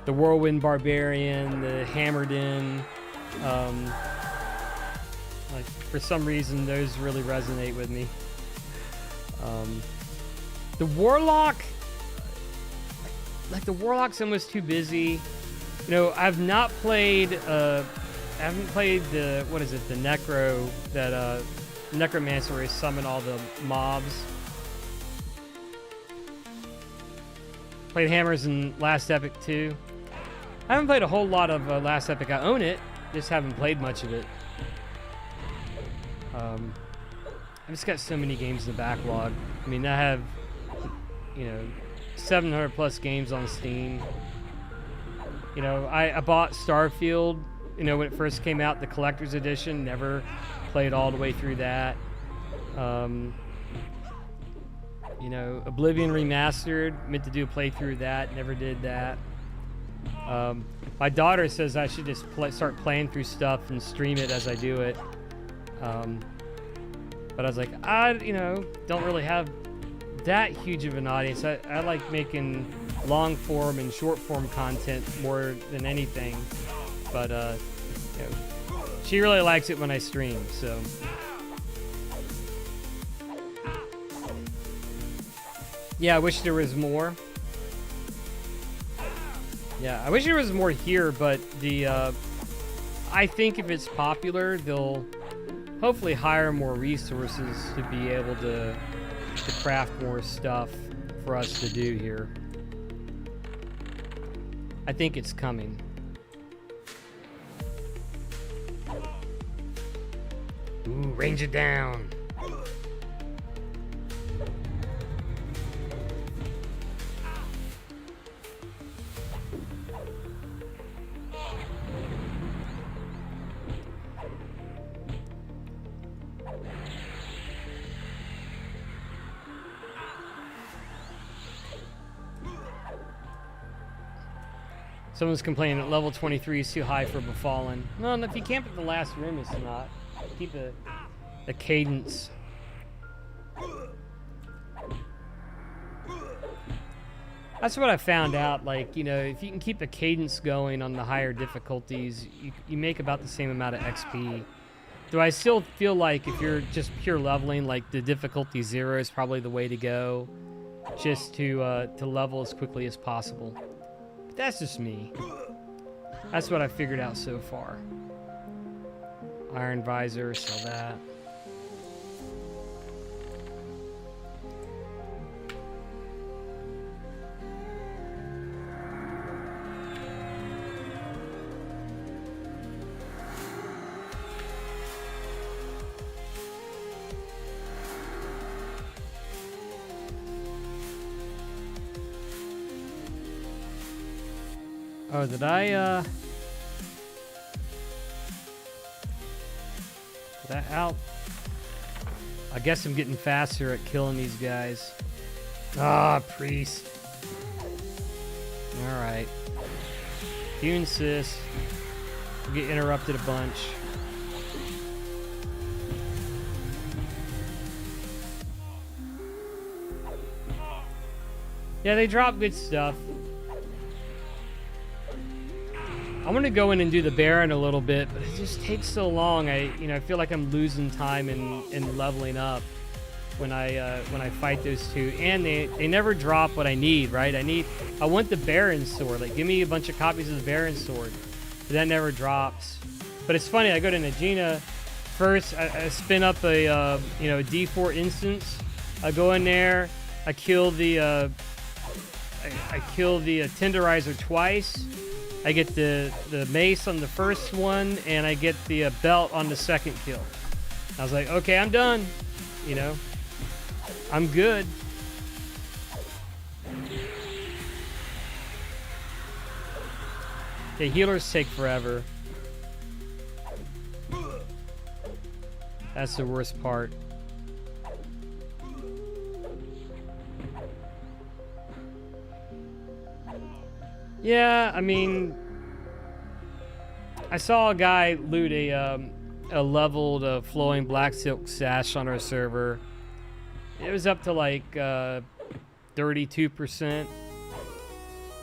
the Whirlwind Barbarian, the Hammerdin. Like for some reason, those really resonate with me. The Warlock, like the Warlock's almost too busy. You know, I've not played, I haven't played the, what is it, the Necro, that, Necromancer where he summon all the mobs. Played Hammers in Last Epic too. I haven't played a whole lot of Last Epic. I own it, just haven't played much of it. I've just got so many games in the backlog. I mean, I have, you know, 700 plus games on Steam. You know, I bought Starfield, you know, when it first came out, the collector's edition. Never played all the way through that. You know, Oblivion Remastered, meant to do a playthrough of that. Never did that. My daughter says I should just start playing through stuff and stream it as I do it. But I was like, you know, don't really have that huge of an audience. I like making long form and short form content more than anything. But you know, she really likes it when I stream, so. Yeah, I wish there was more. Yeah, I wish there was more here, but I think if it's popular, they'll hopefully hire more resources to be able to craft more stuff for us to do here. I think it's coming. Ooh, range it down. Someone's complaining that level 23 is too high for Befallen. No, if you camp at the last room, it's not. Keep the cadence. That's what I found out. Like, you know, if you can keep the cadence going on the higher difficulties, you make about the same amount of XP. Do I still feel like if you're just pure leveling, like the difficulty 0 is probably the way to go, just to level as quickly as possible. But that's just me. That's what I figured out so far. Iron visor, sell that. Oh, did I, that out? I guess I'm getting faster at killing these guys. Ah, priest. Alright. You insist. We'll get interrupted a bunch. Yeah, they drop good stuff. I want to go in and do the Baron a little bit, but it just takes so long. I feel like I'm losing time in leveling up when I fight those two, and they never drop what I need. Right? I want the Baron sword. Like, give me a bunch of copies of the Baron sword, but that never drops. But it's funny. I go to Najina first. I spin up a a D4 instance. I go in there. I kill the Tenderizer twice. I get the mace on the first one, and I get the belt on the second kill. I was like, okay, I'm done. You know, I'm good. The healers take forever. That's the worst part. Yeah, I mean, I saw a guy loot a leveled flowing black silk sash on our server. It was up to like 32%.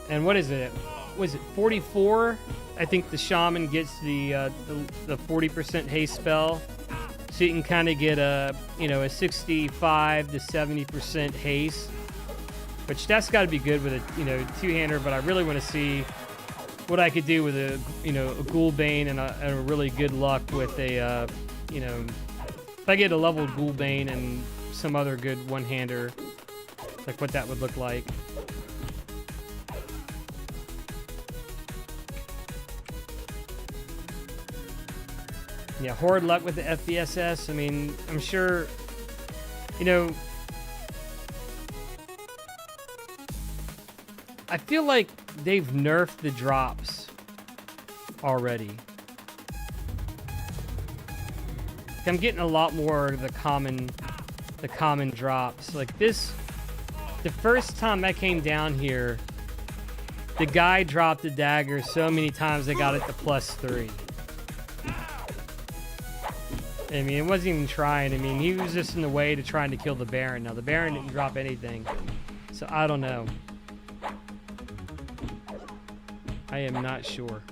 And what is it? Was it 44? I think the shaman gets the 40% haste spell, so you can kind of get a a 65 to 70% haste. Which that's got to be good with a two-hander, but I really want to see what I could do with a a Ghoulbane and a really good luck with a if I get a leveled Ghoulbane and some other good one-hander, like what that would look like. Yeah, horde luck with the FBSS. I mean, I'm sure I feel like they've nerfed the drops already. I'm getting a lot more of the common drops. Like this, the first time I came down here, the guy dropped the dagger so many times I got it to +3. I mean, it wasn't even trying. I mean, he was just in the way to trying to kill the Baron. Now, the Baron didn't drop anything. So, I don't know. I am not sure.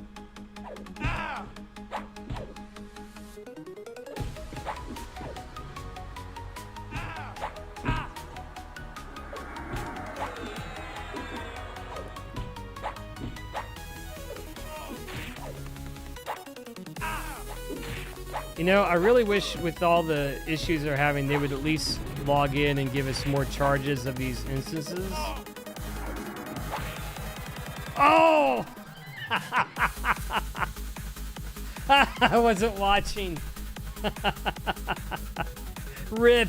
I really wish with all the issues they're having, they would at least log in and give us more charges of these instances. Oh! I wasn't watching. Rip.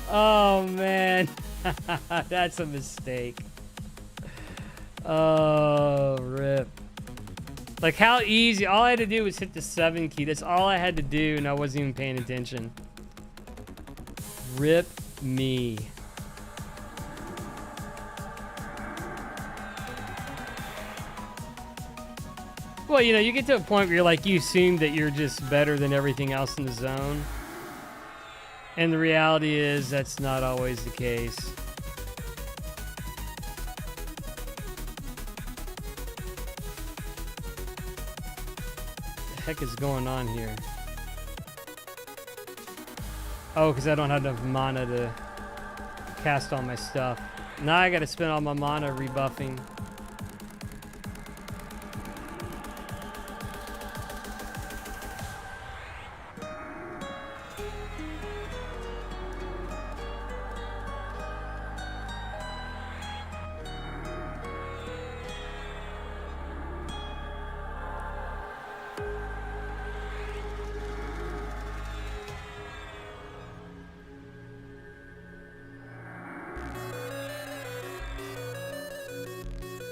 Oh, man. That's a mistake. Oh, rip. Like, how easy. All I had to do was hit the 7 key. That's all I had to do, and I wasn't even paying attention. Rip me. Well, you get to a point where you're like, you assume that you're just better than everything else in the zone. And the reality is, that's not always the case. Heck is going on here? Oh, because I don't have enough mana to cast all my stuff. Now I gotta spend all my mana rebuffing.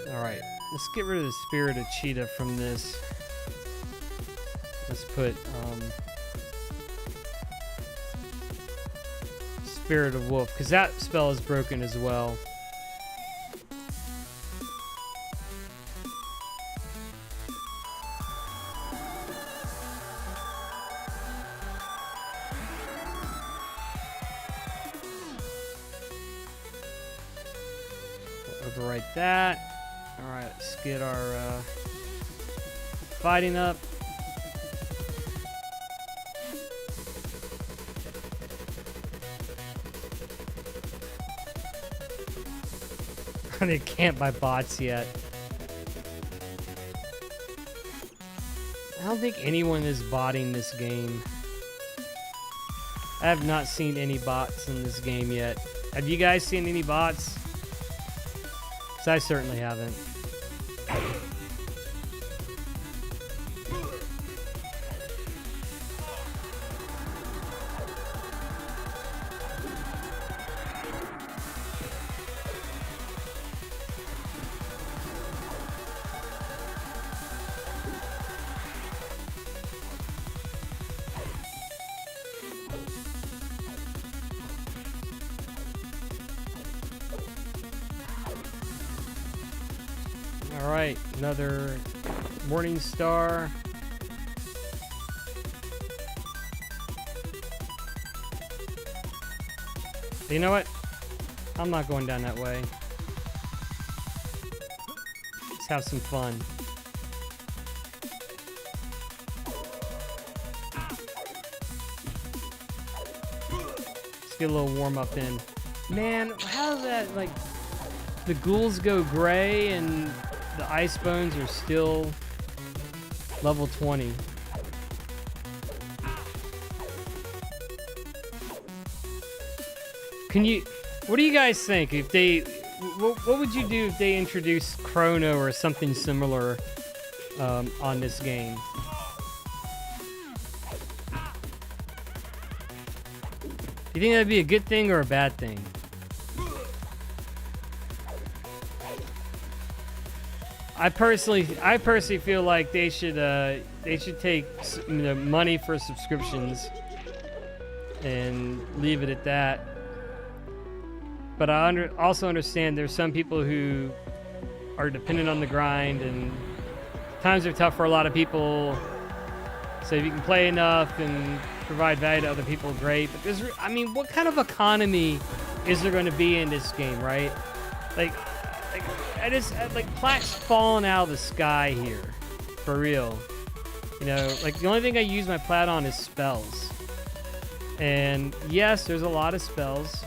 Alright, let's get rid of the Spirit of Cheetah from this. Let's put Spirit of Wolf, because that spell is broken as well. Overwrite that. Alright, let's get our fighting up. They can't buy bots yet. I don't think anyone is botting this game. I have not seen any bots in this game yet. Have you guys seen any bots? Because I certainly haven't. All right, another morning star. You know what? I'm not going down that way. Let's have some fun. Let's get a little warm up in. Man, how's that, like, the ghouls go gray and the ice bones are still level 20. What do you guys think if they, what would you do if they introduced Chrono or something similar on this game? Do you think that'd be a good thing or a bad thing? I personally feel like they should take money for subscriptions and leave it at that. But I also understand there's some people who are dependent on the grind, and times are tough for a lot of people. So if you can play enough and provide value to other people, great. But what kind of economy is there going to be in this game, right? Like plaques falling out of the sky here, for real. The only thing I use my plat on is spells. And yes, there's a lot of spells.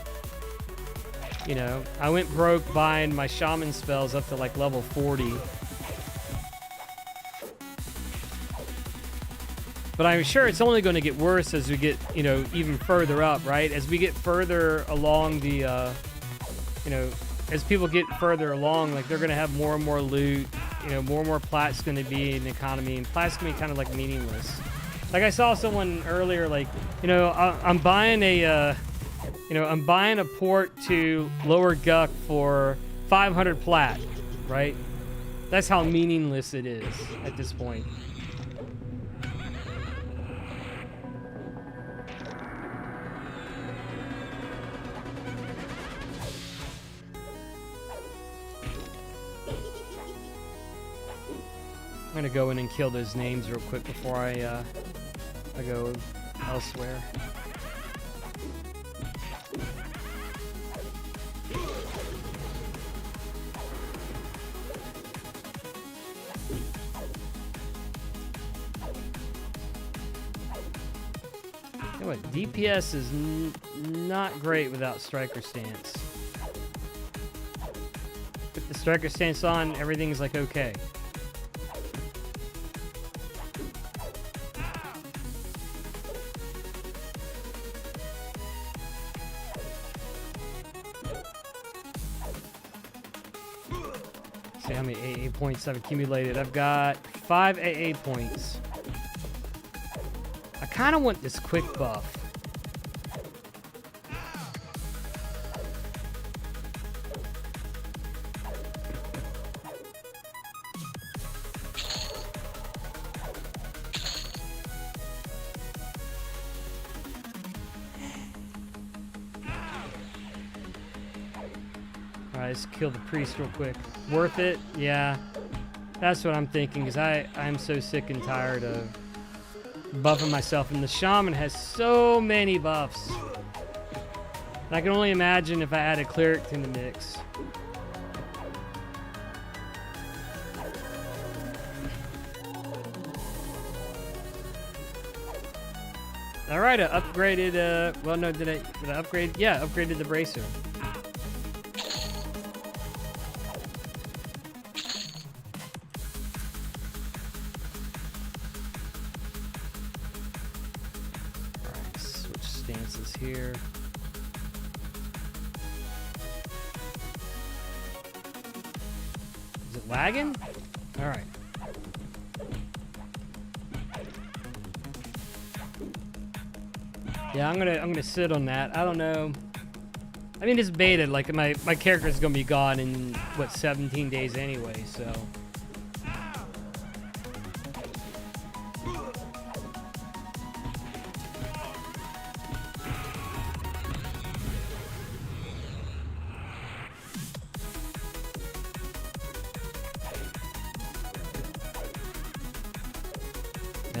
I went broke buying my shaman spells up to like level 40. But I'm sure it's only going to get worse as we get, even further up, right? As we get further along the, as people get further along, like they're going to have more and more loot, more and more plat's going to be in the economy, and plat's going to be kind of like meaningless. Like I saw someone earlier, like, I'm buying I'm buying a port to Lower Guck for 500 plat, right? That's how meaningless it is at this point. I'm gonna go in and kill those names real quick before I go elsewhere. You know what? DPS is not great without striker stance. Put the striker stance on, everything's like okay. See how many AA points I've accumulated. I've got 5 AA points. I kind of want this quick buff. Alright, let's kill the priest real quick. Worth it? Yeah. That's what I'm thinking, because I'm so sick and tired of buffing myself, and the shaman has so many buffs. And I can only imagine if I add a cleric in the mix. All right, I upgraded. Well, no, did I upgrade? Yeah, upgraded the bracer. Here. Is it lagging? All right. Yeah, I'm gonna sit on that. I don't know. I mean, it's beta. Like my character is gonna be gone in what 17 days anyway. So.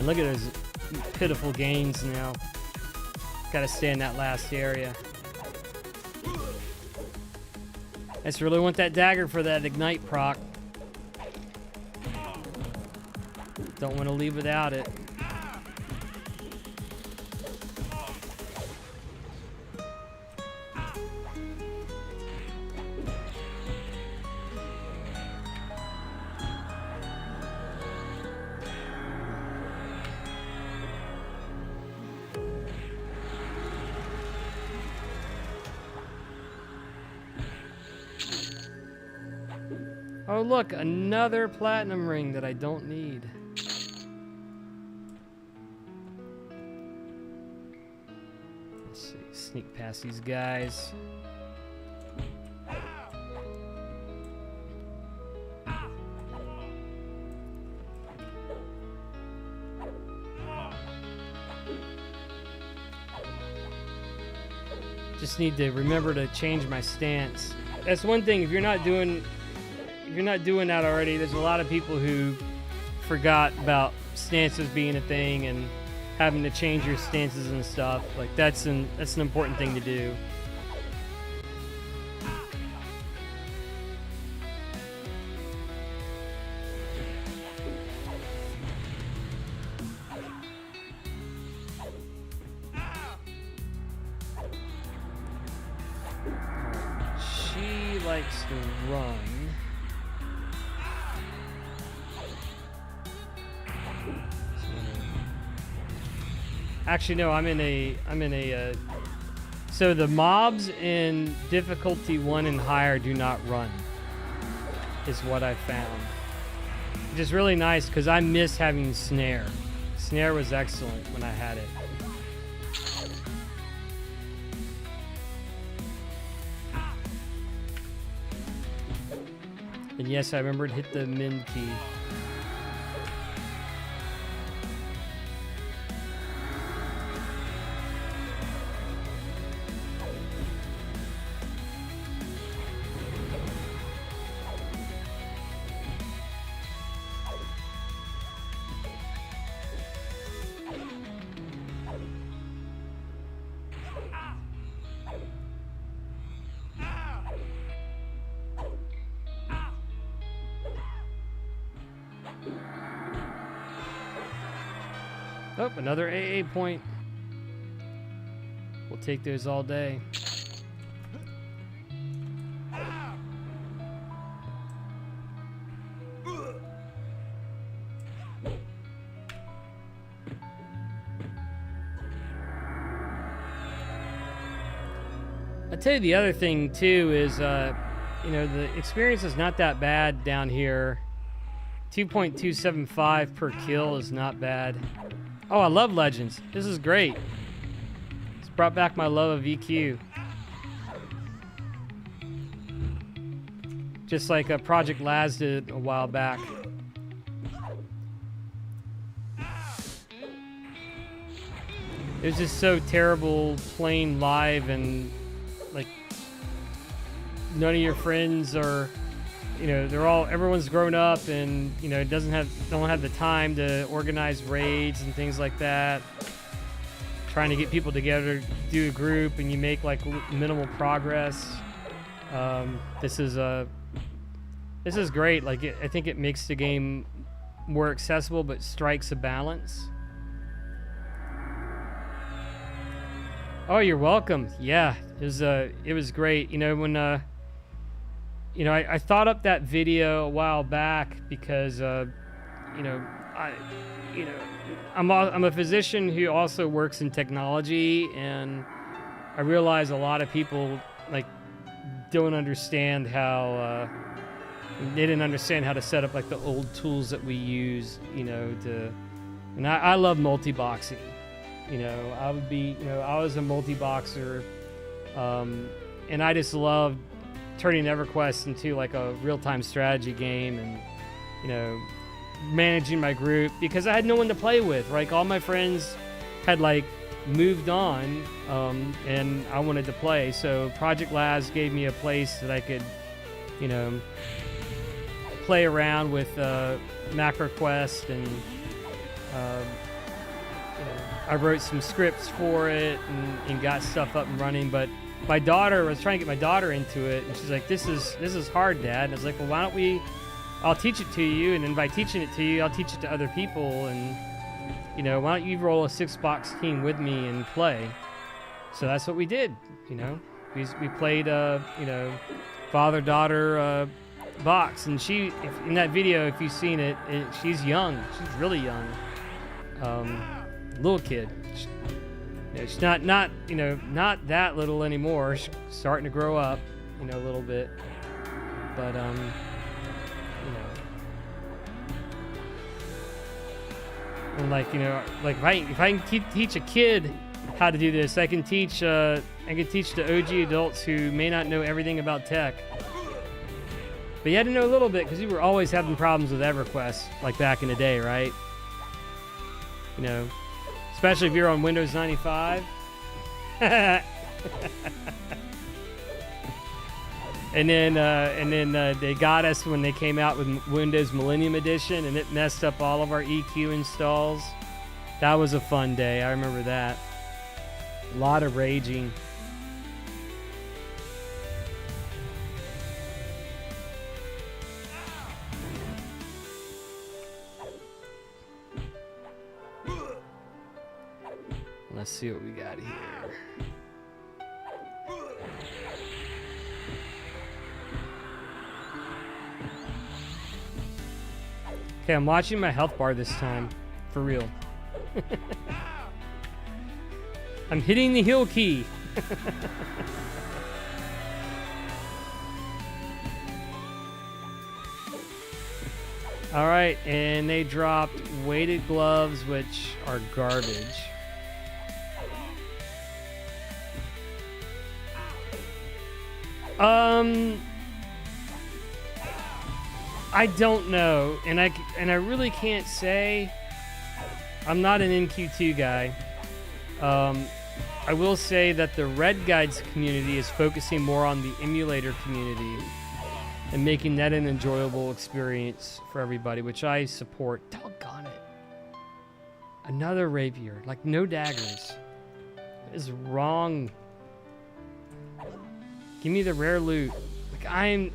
And look at those pitiful gains now. Gotta stay in that last area. I just really want that dagger for that ignite proc. Don't want to leave without it. Oh look, another platinum ring that I don't need. Let's see, sneak past these guys. Just need to remember to change my stance. That's one thing, if you're not doing that already, there's a lot of people who forgot about stances being a thing and having to change your stances and stuff. Like that's an important thing to do. She likes to run. Actually, no, I'm in a, so the mobs in difficulty 1 and higher do not run, is what I found. Which is really nice, because I miss having snare. Snare was excellent when I had it. And yes, I remember it hit the min key. Oh, another AA point. We'll take those all day. I'll tell you the other thing too is, you know, the experience is not that bad down here. 2.275 per kill is not bad. Oh, I love Legends. This is great. It's brought back my love of EQ. Just like Project Laz did a while back. It was just so terrible playing live and like none of your friends are, you know, everyone's grown up and, you know, don't have the time to organize raids and things like that. Trying to get people together, do a group, and you make like minimal progress. This is great. Like I think it makes the game more accessible, but strikes a balance. Oh, you're welcome. Yeah, it was great. You know, when you know, I thought up that video a while back because, you know, I'm a physician who also works in technology, and I realize a lot of people like don't understand how they didn't understand how to set up like the old tools that we use, you know, and I love multi-boxing. You know, I was a multi-boxer, and I just loved turning Everquest into like a real-time strategy game, and, you know, managing my group because I had no one to play with. Like all my friends had like moved on, and I wanted to play. So Project Laz gave me a place that I could, you know, play around with MacroQuest and I wrote some scripts for it and got stuff up and running. But my daughter, I was trying to get my daughter into it, and she's like, "This is hard, Dad." And I was like, "Well, why don't we? I'll teach it to you, and then by teaching it to you, I'll teach it to other people, and why don't you roll a 6-box team with me and play?" So that's what we did. We played father-daughter box, and in that video, if you've seen it, she's young. She's really young. Little kid. She's not that little anymore. She's starting to grow up, a little bit. But and like if I can teach a kid how to do this, I can teach the OG adults who may not know everything about tech. But you had to know a little bit, because you were always having problems with Everquest, like back in the day, right? Especially if you're on Windows 95. And then they got us when they came out with Windows Millennium Edition, and it messed up all of our EQ installs. That was a fun day. I remember that. A lot of raging. Let's see what we got here. Okay, I'm watching my health bar this time. For real. I'm hitting the heal key. Alright, and they dropped weighted gloves, which are garbage. I don't know, and I really can't say. I'm not an NQ2 guy. I will say that the Red Guides community is focusing more on the emulator community and making that an enjoyable experience for everybody, which I support. Doggone it. Another rapier, like no daggers. What is wrong? Give me the rare loot. I'm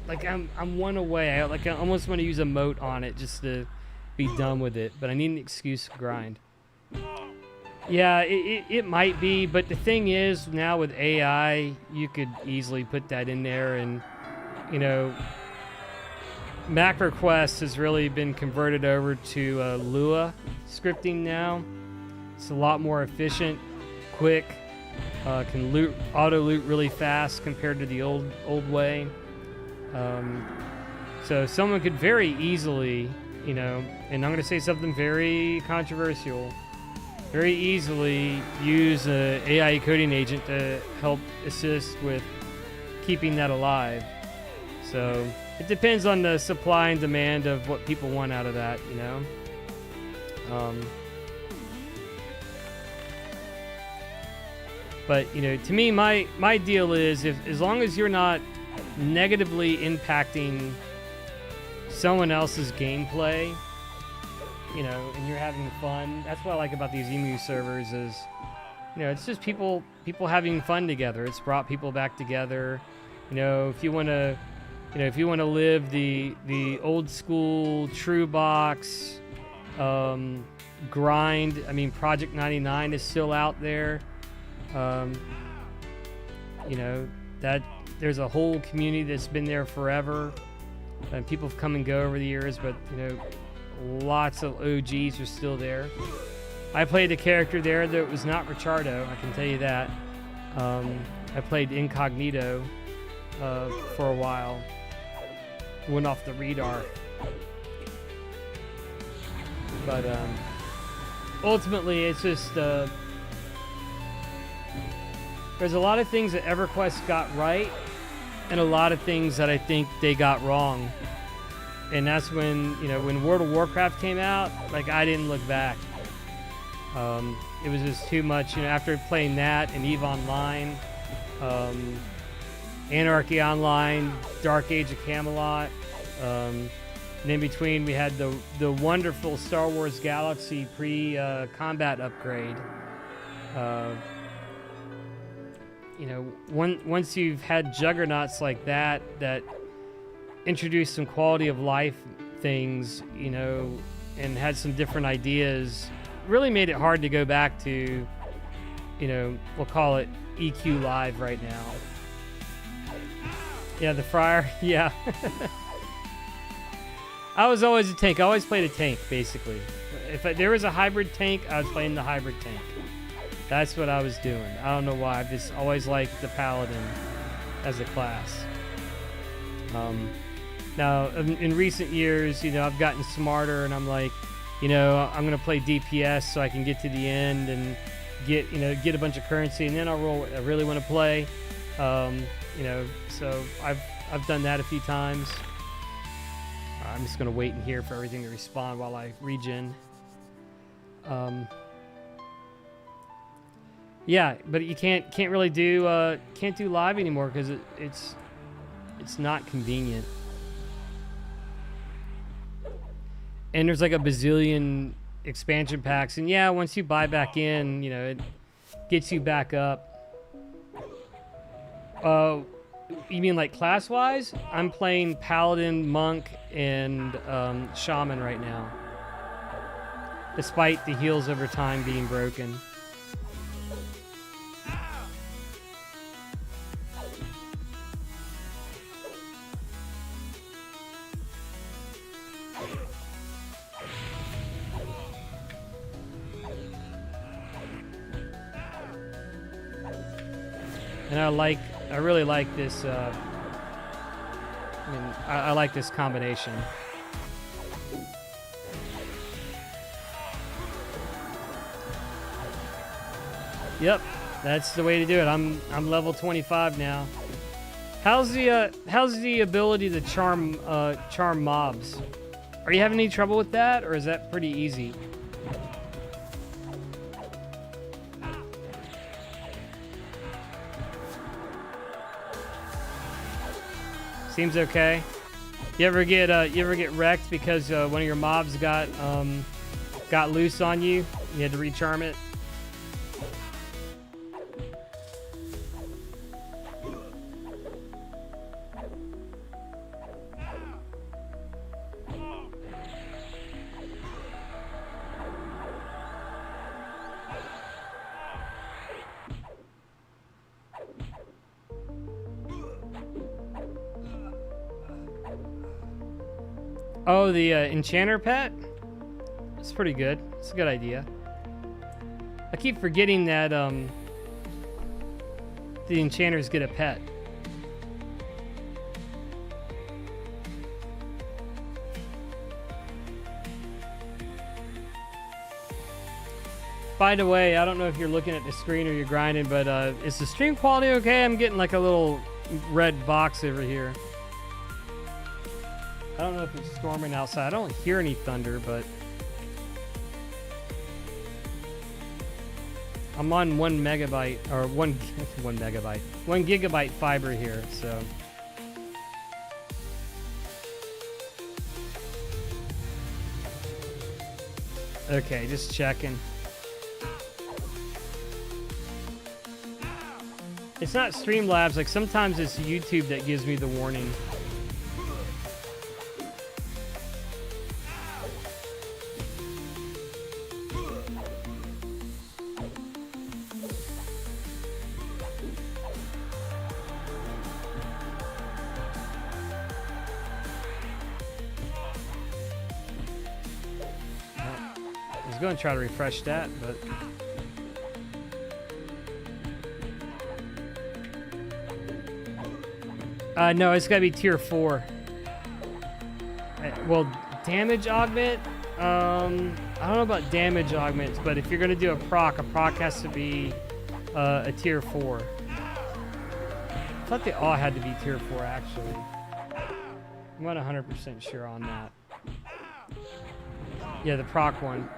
one away. I almost want to use a moat on it just to be done with it, but I need an excuse to grind. Yeah, it might be, but the thing is, now with AI, you could easily put that in there, and MacroQuest has really been converted over to Lua scripting now. It's a lot more efficient, quick, can auto loot really fast compared to the old way. So someone could very easily, and I'm going to say something very controversial, very easily use an AI coding agent to help assist with keeping that alive. So it depends on the supply and demand of what people want out of that, But, to me, my deal is, as long as you're not negatively impacting someone else's gameplay, and you're having fun. That's what I like about these emu servers is, it's just people having fun together. It's brought people back together. If you want to, live the old school true box grind. I mean, Project 99 is still out there. That there's a whole community that's been there forever, and people have come and go over the years, but lots of OGs are still there. I played a character there that was not Richardo, I can tell you that. I played Incognito for a while. Went off the radar. But ultimately, it's just there's a lot of things that Everquest got right, and a lot of things that I think they got wrong. And that's when, when World of Warcraft came out, I didn't look back. It was just too much, after playing that and EVE Online, Anarchy Online, Dark Age of Camelot, And in between, we had the wonderful Star Wars Galaxy pre-combat upgrade. You know, once you've had juggernauts like that introduced some quality of life things, you know, and had some different ideas, really made it hard to go back to, you know, we'll call it EQ Live right now. Yeah, the Friar, yeah. I was always a tank. I always played a tank, basically. If there was a hybrid tank, I was playing the hybrid tank. That's what I was doing. I don't know why. I've just always liked the Paladin as a class. Now, in recent years, you know, I've gotten smarter, and I'm like, you know, I'm gonna play DPS so I can get to the end and get a bunch of currency, and then I'll roll what I really want to play. You know, so I've done that a few times. I'm just gonna wait in here for everything to respawn while I regen. Yeah, but you can't really do live anymore because it's not convenient. And there's like a bazillion expansion packs, and yeah, once you buy back in, you know, it gets you back up. You mean like class-wise? I'm playing Paladin, Monk, and Shaman right now, despite the heals over time being broken. And I really like this, I like this combination. Yep, that's the way to do it. I'm level 25 now. How's the ability to charm mobs? Are you having any trouble with that, or is that pretty easy? Seems okay. You ever get wrecked because one of your mobs got loose on you? You had to recharm it. Oh, the enchanter pet? That's pretty good. It's a good idea. I keep forgetting that the enchanters get a pet. By the way, I don't know if you're looking at the screen or you're grinding, but is the stream quality okay? I'm getting like a little red box over here. I don't know if it's storming outside. I don't hear any thunder, but I'm on 1 megabyte or 1 gigabyte fiber here, so. Okay, just checking. It's not Streamlabs. Like sometimes it's YouTube that gives me the warning. I was going to try to refresh that, but no, it's got to be tier 4. Well, damage augment? I don't know about damage augments, but if you're going to do a proc has to be a tier 4. I thought they all had to be tier 4, actually. I'm not 100% sure on that. Yeah, the proc one.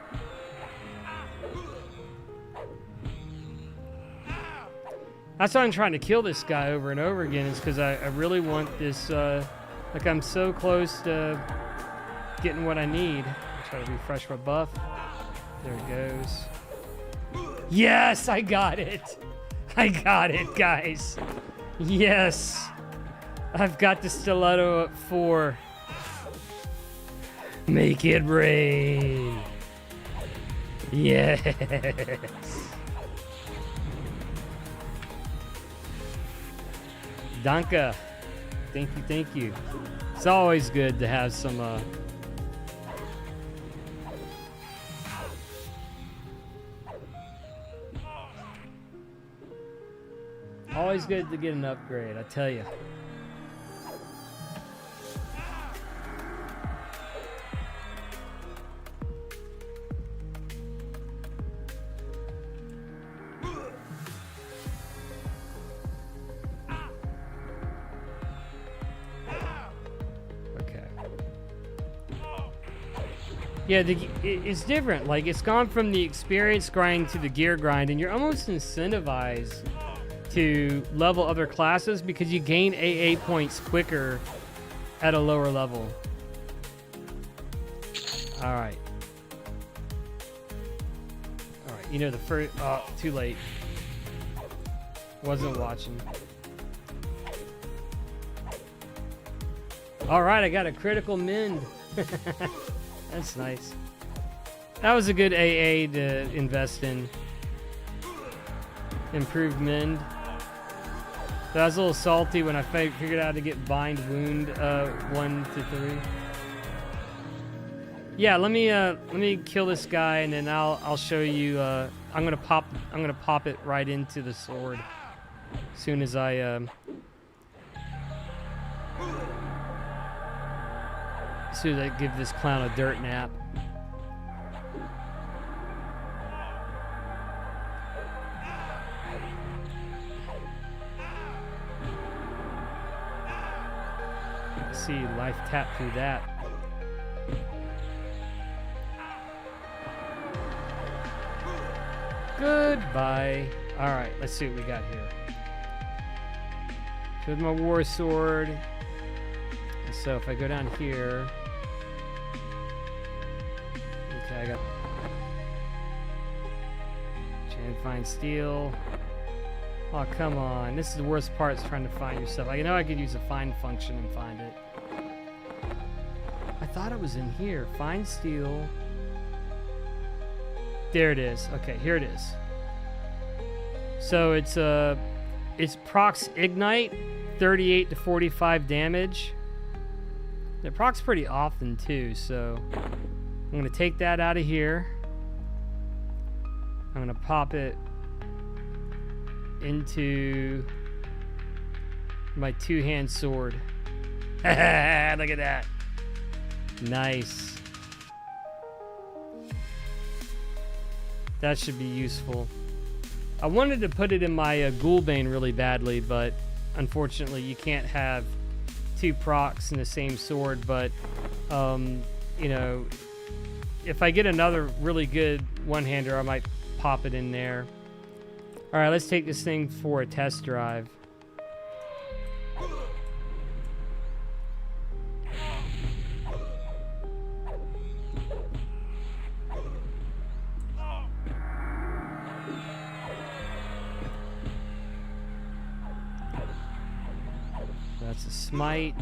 That's why I'm trying to kill this guy over and over again, is because I really want this, like I'm so close to getting what I need. Try to refresh my buff. There it goes. Yes, I got it. I got it, guys. Yes. I've got the stiletto at 4. Make it rain. Yes. Danke. Thank you, thank you. It's always good to have some always good to get an upgrade, I tell you. Yeah, it's different. Like, it's gone from the experience grind to the gear grind, and you're almost incentivized to level other classes because you gain AA points quicker at a lower level. All right. All right, you know, the first... Oh, too late. Wasn't watching. All right, I got a critical mend. That's nice. That was a good AA to invest in. Improved mend. So I was a little salty when I figured out how to get bind wound 1 to 3. Yeah, let me kill this guy and then I'll show you. I'm gonna pop it right into the sword as soon as I give this clown a dirt nap. Let's see, life tap through that. Goodbye. All right, let's see what we got here. With my war sword. And so if I go down here. Okay, I got Chain Fine Steel. Oh, come on. This is the worst part, is trying to find yourself. I know I could use a find function and find it. I thought it was in here. Find Steel. There it is. Okay, here it is. So it's procs Ignite, 38 to 45 damage. It procs pretty often too, so I'm gonna take that out of here. I'm gonna pop it into my two-hand sword. Look at that. Nice. That should be useful. I wanted to put it in my Ghoulbane really badly, but unfortunately you can't have 2 procs in the same sword. But you know, if I get another really good one-hander, I might pop it in there. All right, let's take this thing for a test drive. That's a smite.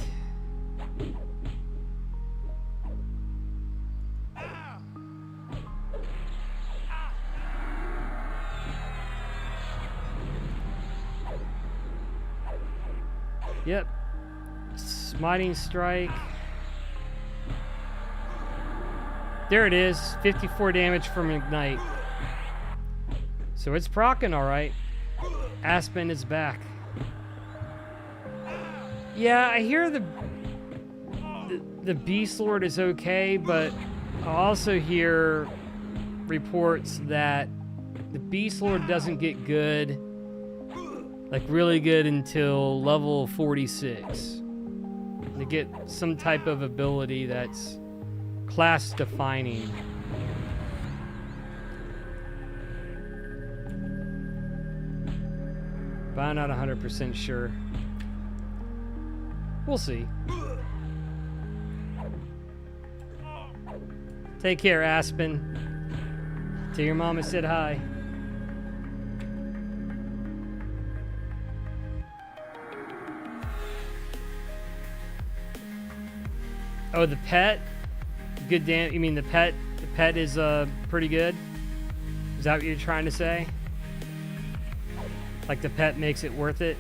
Yep. Smiting strike. There it is. 54 damage from Ignite. So it's proccing all right. Aspen is back. Yeah, I hear the Beast Lord is okay, but I also hear reports that the Beast Lord doesn't get good, like really good, until level 46. They get some type of ability that's class defining. But I'm not 100% sure. We'll see. Take care, Aspen. Tell your mama said hi. Oh, the pet? Good damn, you mean the pet? The pet is pretty good? Is that what you're trying to say? Like the pet makes it worth it?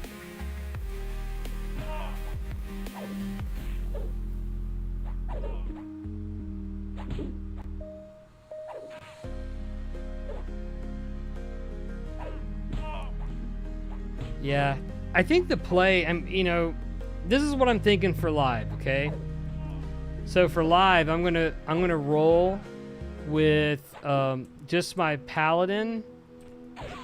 Yeah, I think the play, this is what I'm thinking for live, okay? So for live, I'm gonna roll with just my Paladin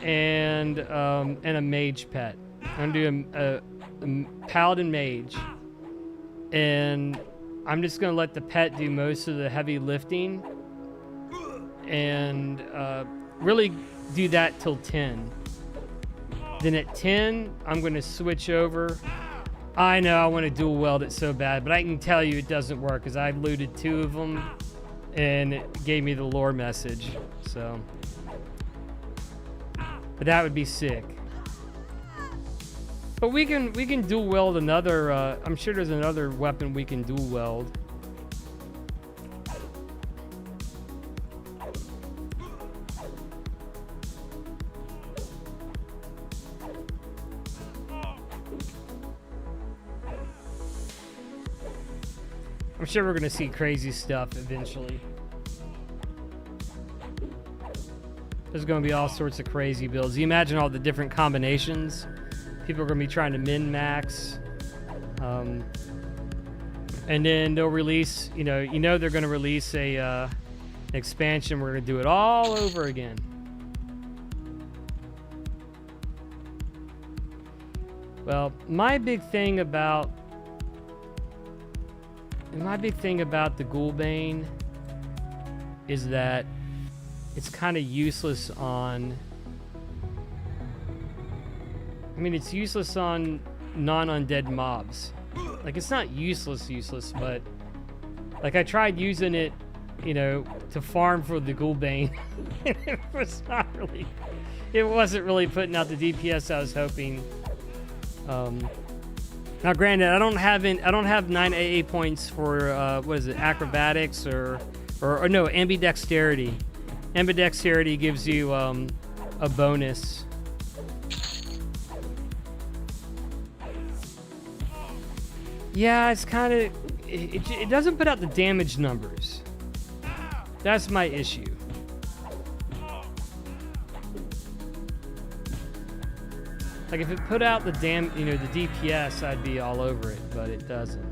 and a mage pet. I'm gonna do a Paladin mage, and I'm just gonna let the pet do most of the heavy lifting, and really do that till 10. Then at 10, I'm going to switch over. I know I want to dual weld it so bad, but I can tell you it doesn't work because I looted 2 of them and it gave me the lore message. So, but that would be sick. But we can dual weld another. I'm sure there's another weapon we can dual weld. I'm sure we're gonna see crazy stuff eventually. There's gonna be all sorts of crazy builds. You imagine all the different combinations. People are gonna be trying to min-max. And then they'll release, they're gonna release an expansion. We're gonna do it all over again. Well, my big thing about the Ghoulbane is that it's kind of useless on... it's useless on non-undead mobs. Like, it's not useless, but... Like, I tried using it, to farm for the Ghoulbane. It wasn't really putting out the DPS I was hoping. Now, granted, I don't have 9 AA points for what is it, acrobatics or no, ambidexterity. Ambidexterity gives you a bonus. Yeah, it's kind of it doesn't put out the damage numbers. That's my issue. Like, if it put out the the DPS, I'd be all over it, but it doesn't.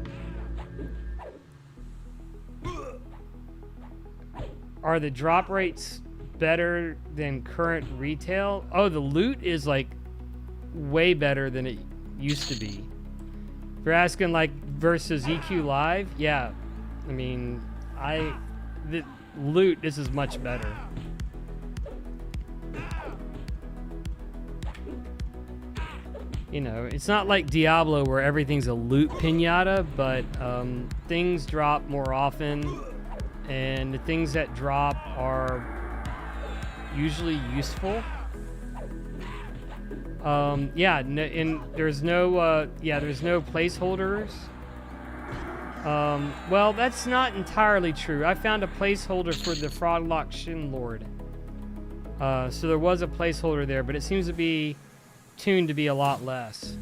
Are the drop rates better than current retail? Oh, the loot is, like, way better than it used to be. If you're asking, like, versus EQ Live, yeah. The loot, this is much better. It's not like Diablo where everything's a loot pinata, but things drop more often, and the things that drop are usually useful. And there's no placeholders. Well, that's not entirely true. I found a placeholder for the Froglock Shin Lord. So there was a placeholder there, but it seems to be tuned to be a lot less.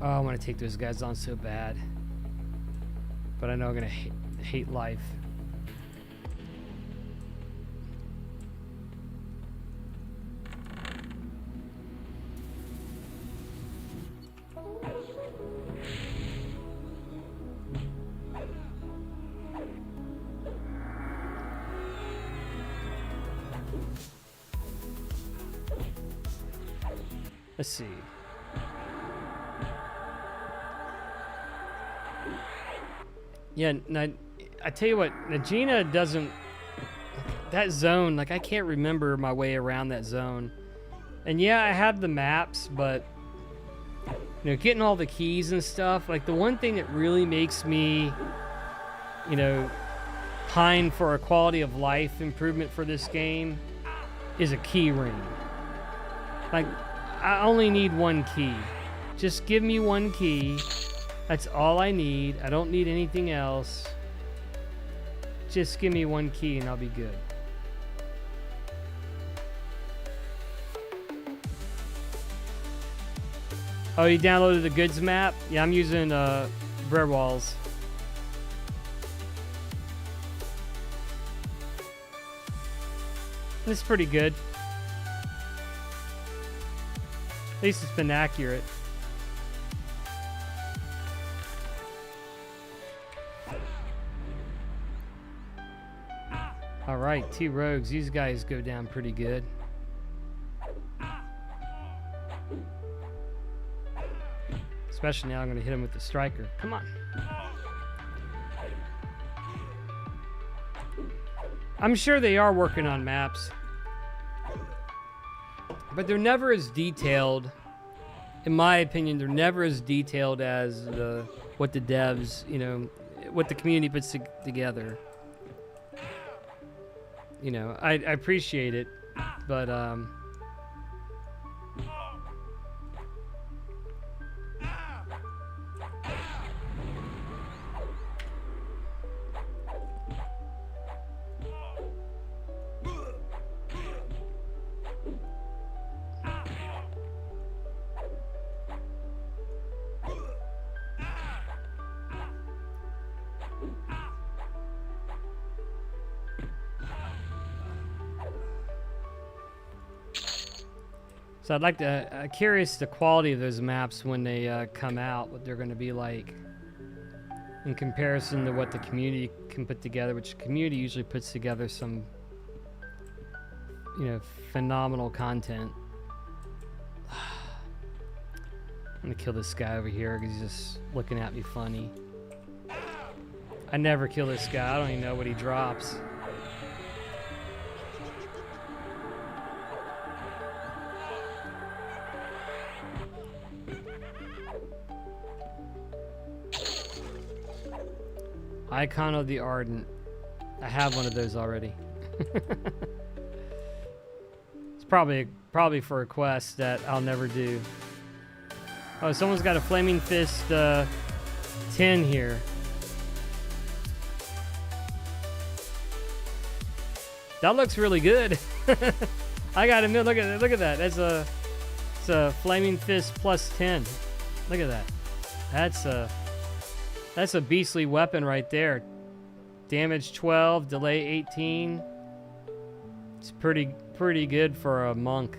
Oh, I want to take those guys on so bad, but I know I'm gonna hate life. Let's see. Yeah, I tell you what, Najina doesn't... That zone, like, I can't remember my way around that zone. And yeah, I have the maps, but you know, getting all the keys and stuff, like the one thing that really makes me, you know, pine for a quality of life improvement for this game is a key ring. Like, I only need one key. Just give me one key. That's all I need. I don't need anything else. Just give me one key and I'll be good. Oh, you downloaded the goods map? Yeah, I'm using bread walls. This is pretty good. At least it's been accurate. All right, 2 rogues. These guys go down pretty good. Especially now I'm going to hit him with the striker. Come on. I'm sure they are working on maps. But they're never as detailed. In my opinion, they're never as detailed as what the devs, you know, what the community puts together. You know, I appreciate it, but so I'd like to, curious the quality of those maps when they come out, what they're going to be like in comparison to what the community can put together, which the community usually puts together some, you know, phenomenal content. I'm going to kill this guy over here because he's just looking at me funny. I never kill this guy. I don't even know what he drops. Icon of the Ardent. I have one of those already. It's probably for a quest that I'll never do. Oh, someone's got a Flaming Fist 10 here. That looks really good. I gotta admit, look at that. It's a Flaming Fist plus 10. Look at that. That's a beastly weapon right there. Damage 12, delay 18. It's pretty good for a monk.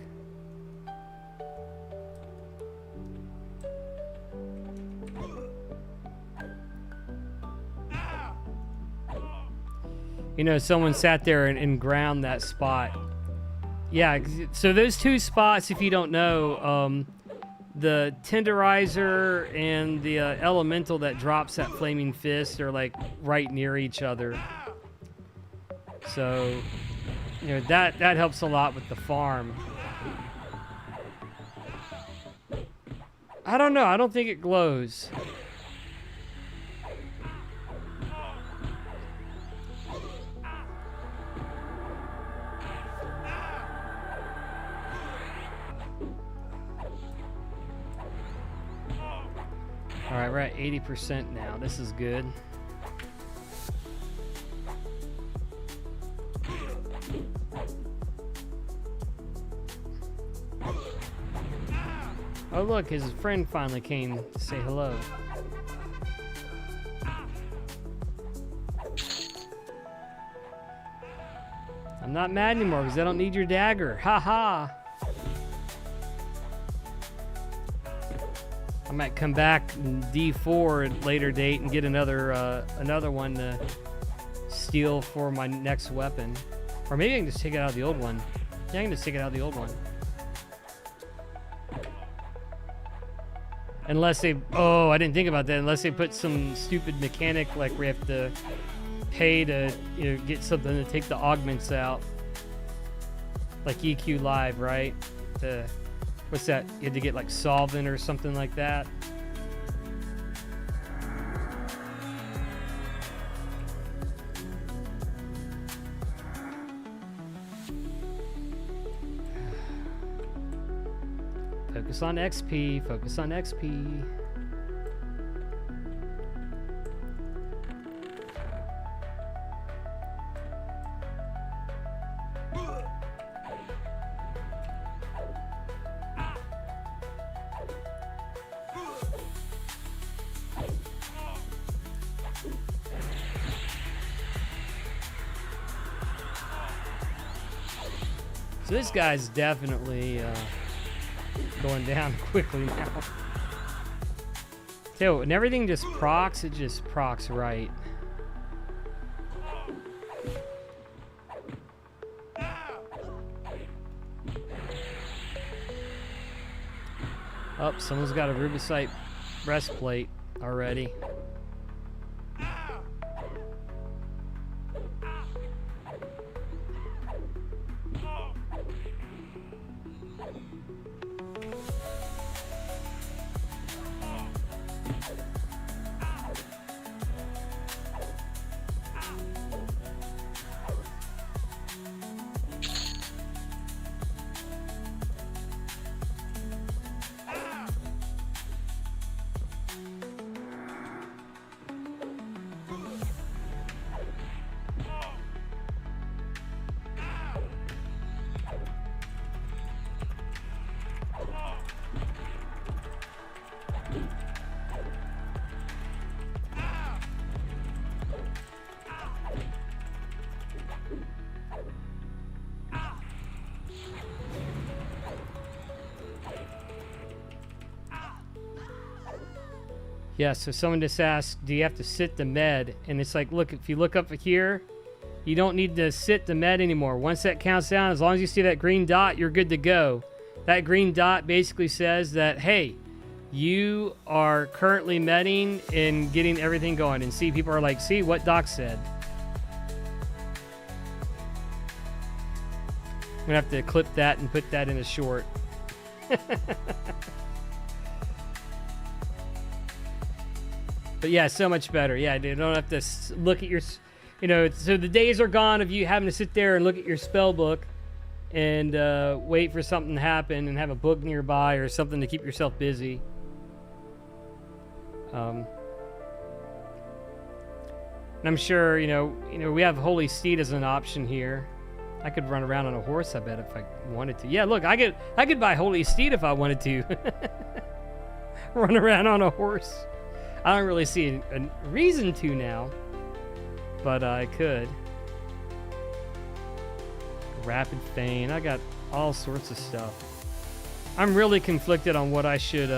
You know, someone sat there and ground that spot. Yeah, so those 2 spots, if you don't know, the tenderizer and the elemental that drops that flaming fist are like right near each other. So, you know, that helps a lot with the farm. I don't know. I don't think it glows. All right, we're at 80% now. This is good. Oh, look, his friend finally came to say hello. I'm not mad anymore because I don't need your dagger. Ha ha. I might come back in D4 at a later date and get another one to steal for my next weapon. Or maybe I can just take it out of the old one. Yeah, I can just take it out of the old one. Unless they... Oh, I didn't think about that. Unless they put some stupid mechanic like we have to pay to, you know, get something to take the augments out. Like EQ Live, right? to, what's that? You had to get like solvent or something like that. Focus on XP, focus on XP. So this guy's definitely going down quickly now. So when everything just procs, it just procs right. Oh, someone's got a rubicite breastplate already. Yeah, so someone just asked, do you have to sit the med? And it's like, look, if you look up here, you don't need to sit the med anymore. Once that counts down, as long as you see that green dot, you're good to go. That green dot basically says that, hey, you are currently medding and getting everything going. And see, people are like, see what Doc said. I'm gonna have to clip that and put that in a short. But yeah, so much better. Yeah, you don't have to look at your, you know, so the days are gone of you having to sit there and look at your spell book and wait for something to happen and have a book nearby or something to keep yourself busy. And I'm sure, you know, we have Holy Steed as an option here. I could run around on a horse, I bet, if I wanted to. Yeah, look, I could buy Holy Steed if I wanted to. Run around on a horse. I don't really see a reason to now, but I could. Rapid Feign. I got all sorts of stuff. I'm really conflicted on what I should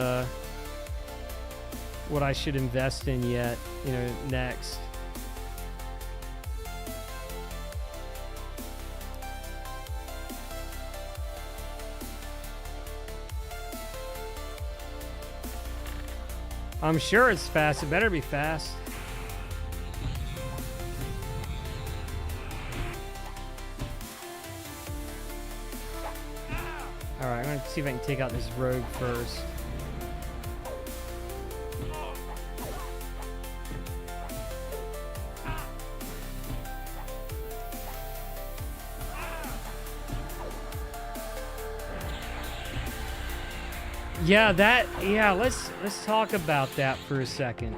invest in yet, next. I'm sure it's fast. It better be fast. Alright, I'm going to see if I can take out this rogue first. Yeah, let's talk about that for a second.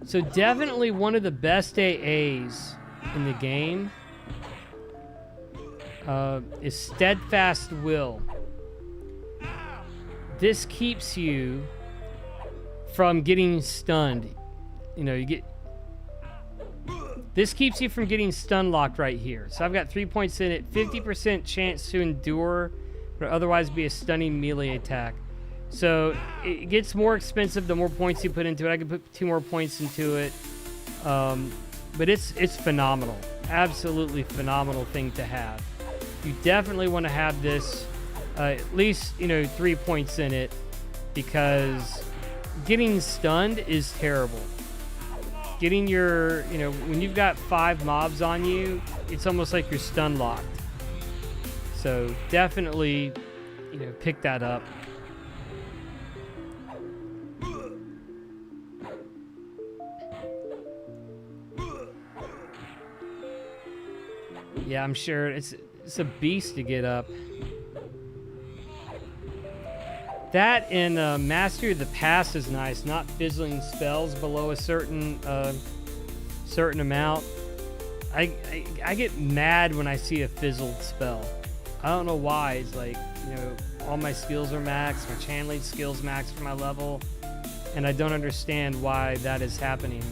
So definitely one of the best AAs in the game is Steadfast Will. This keeps you from getting stunned. This keeps you from getting stun locked right here. So I've got 3 points in it, 50% chance to endure, but otherwise be a stunning melee attack. So it gets more expensive the more points you put into it. I could put 2 more points into it. But it's phenomenal. Absolutely phenomenal thing to have. You definitely want to have this at least, 3 points in it, because getting stunned is terrible. Getting your, when you've got 5 mobs on you, it's almost like you're stun locked. So definitely, you know, pick that up. Yeah, I'm sure it's a beast to get up. That and Mastery of the Past is nice. Not fizzling spells below a certain amount. I get mad when I see a fizzled spell. I don't know why. It's like, you know, all my skills are maxed, my channeling skills maxed for my level, and I don't understand why that is happening.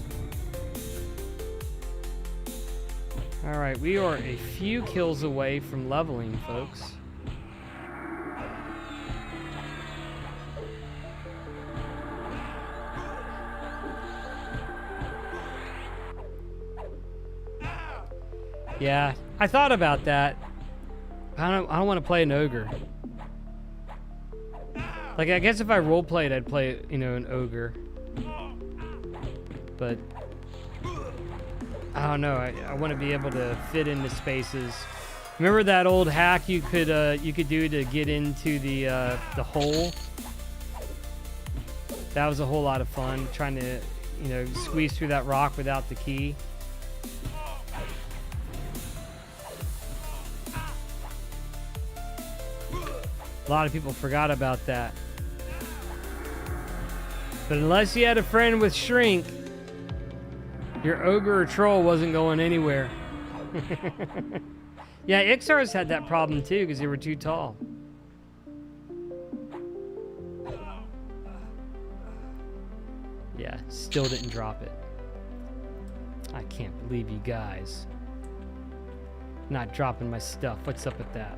All right, we are a few kills away from leveling, folks. Yeah, I thought about that. I don't want to play an ogre. Like, I guess if I roleplayed, I'd play, you know, an ogre. But I don't know. I want to be able to fit into spaces. Remember that old hack you could do to get into the hole? That was a whole lot of fun, trying to, you know, squeeze through that rock without the key. A lot of people forgot about that. But unless you had a friend with shrink, your ogre or troll wasn't going anywhere. Yeah, Ixars had that problem too because they were too tall. Yeah, still didn't drop it. I can't believe you guys. Not dropping my stuff. What's up with that?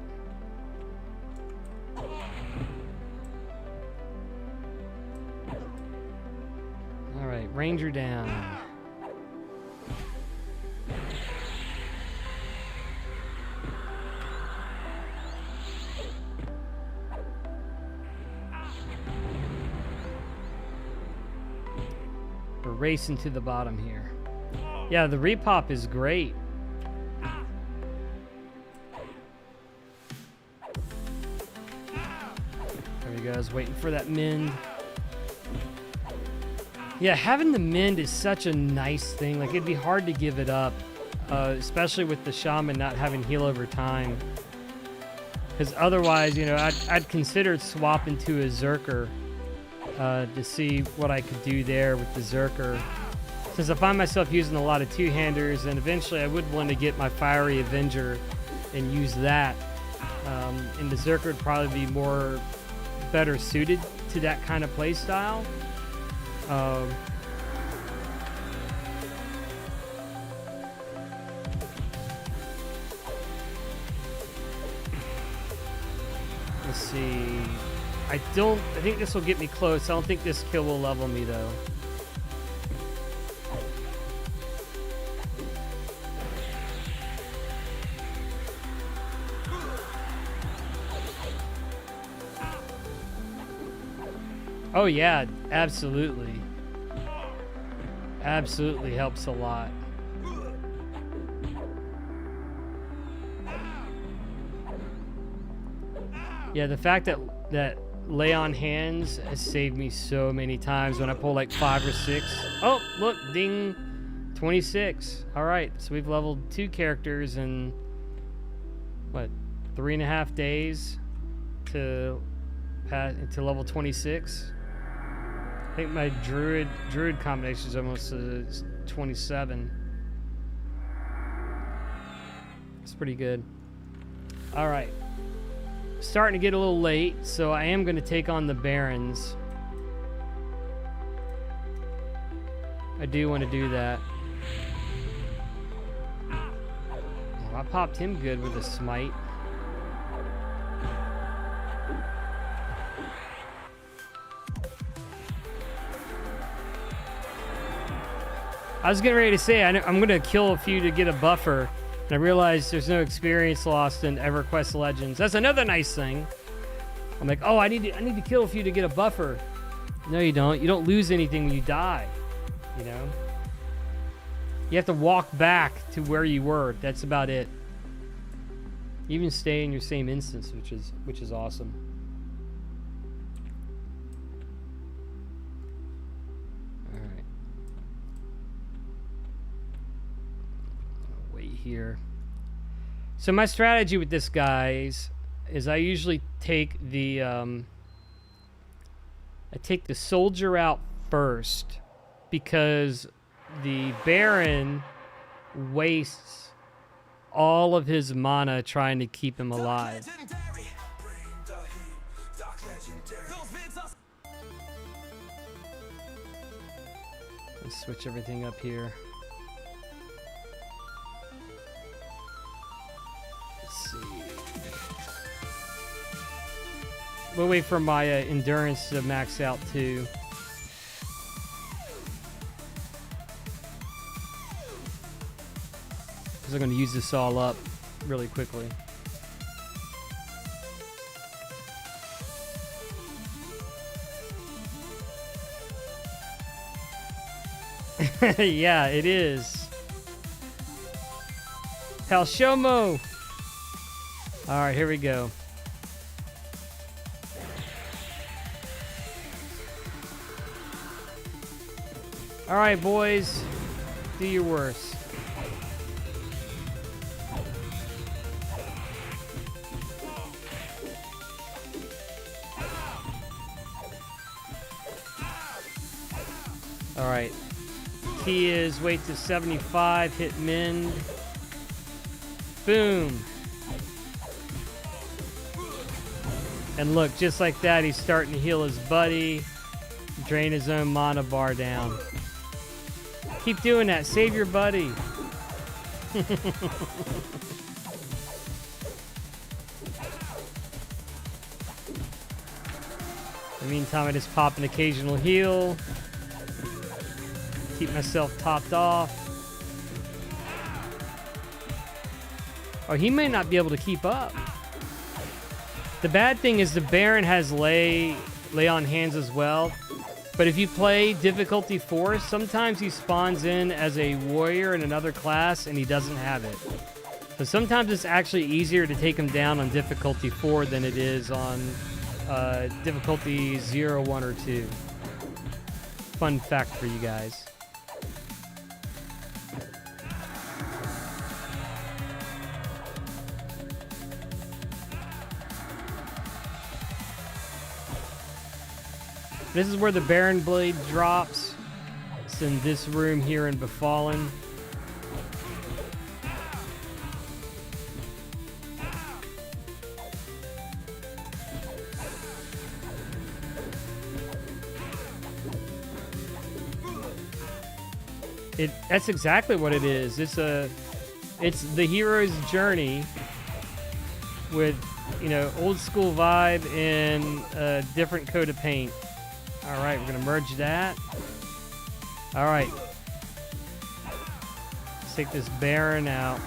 All right, Ranger down. We're racing to the bottom here. Yeah, the repop is great. There he goes, waiting for that mend. Yeah, having the mend is such a nice thing. Like, it'd be hard to give it up, especially with the Shaman not having heal over time. Because otherwise, you know, I'd consider swapping to a Zerker to see what I could do there with the Zerker. Since I find myself using a lot of two-handers, and eventually I would want to get my Fiery Avenger and use that. And the Zerker would probably be better suited to that kind of play style. Let's see. I think this will get me close. I don't think this kill will level me though. Oh yeah, absolutely. Absolutely helps a lot. Yeah, the fact that lay on hands has saved me so many times when I pull like 5 or 6. Oh, look, ding, 26. All right, so we've leveled 2 characters in what, 3.5 days to level 26. I think my druid combination is almost 27. It's pretty good. All right. Starting to get a little late, so I am going to take on the Barons. I do want to do that. Oh, I popped him good with a smite. I was getting ready to say I'm going to kill a few to get a buffer, and I realized there's no experience lost in Everquest Legends. That's another nice thing. I'm like, oh, I need to kill a few to get a buffer. No, you don't. You don't lose anything when you die. You know, you have to walk back to where you were. That's about it. You even stay in your same instance, which is awesome. All right. Wait here. So my strategy with this, guys, is I usually take the soldier out first, because the Baron wastes all of his mana trying to keep him alive. Let's switch everything up here. Let's see. We'll wait for my endurance to max out too. Because I'm going to use this all up really quickly. Yeah, it is. Palshomo! Alright, here we go. Alright, boys. Do your worst. Alright. Key is wait to 75, hit mend. Boom. And look, just like that, he's starting to heal his buddy. Drain his own mana bar down. Keep doing that. Save your buddy. In the meantime, I just pop an occasional heal. Keep myself topped off. Oh, he may not be able to keep up. The bad thing is the Baron has lay on hands as well. But if you play difficulty 4, sometimes he spawns in as a warrior in another class and he doesn't have it. So sometimes it's actually easier to take him down on difficulty 4 than it is on difficulty 0, 1, or 2. Fun fact for you guys. This is where the Baron Blade drops. It's in this room here in Befallen. That's exactly what it is. It's the hero's journey with, you know, old school vibe and a different coat of paint. All right, we're gonna merge that. All right, let's take this Baron out.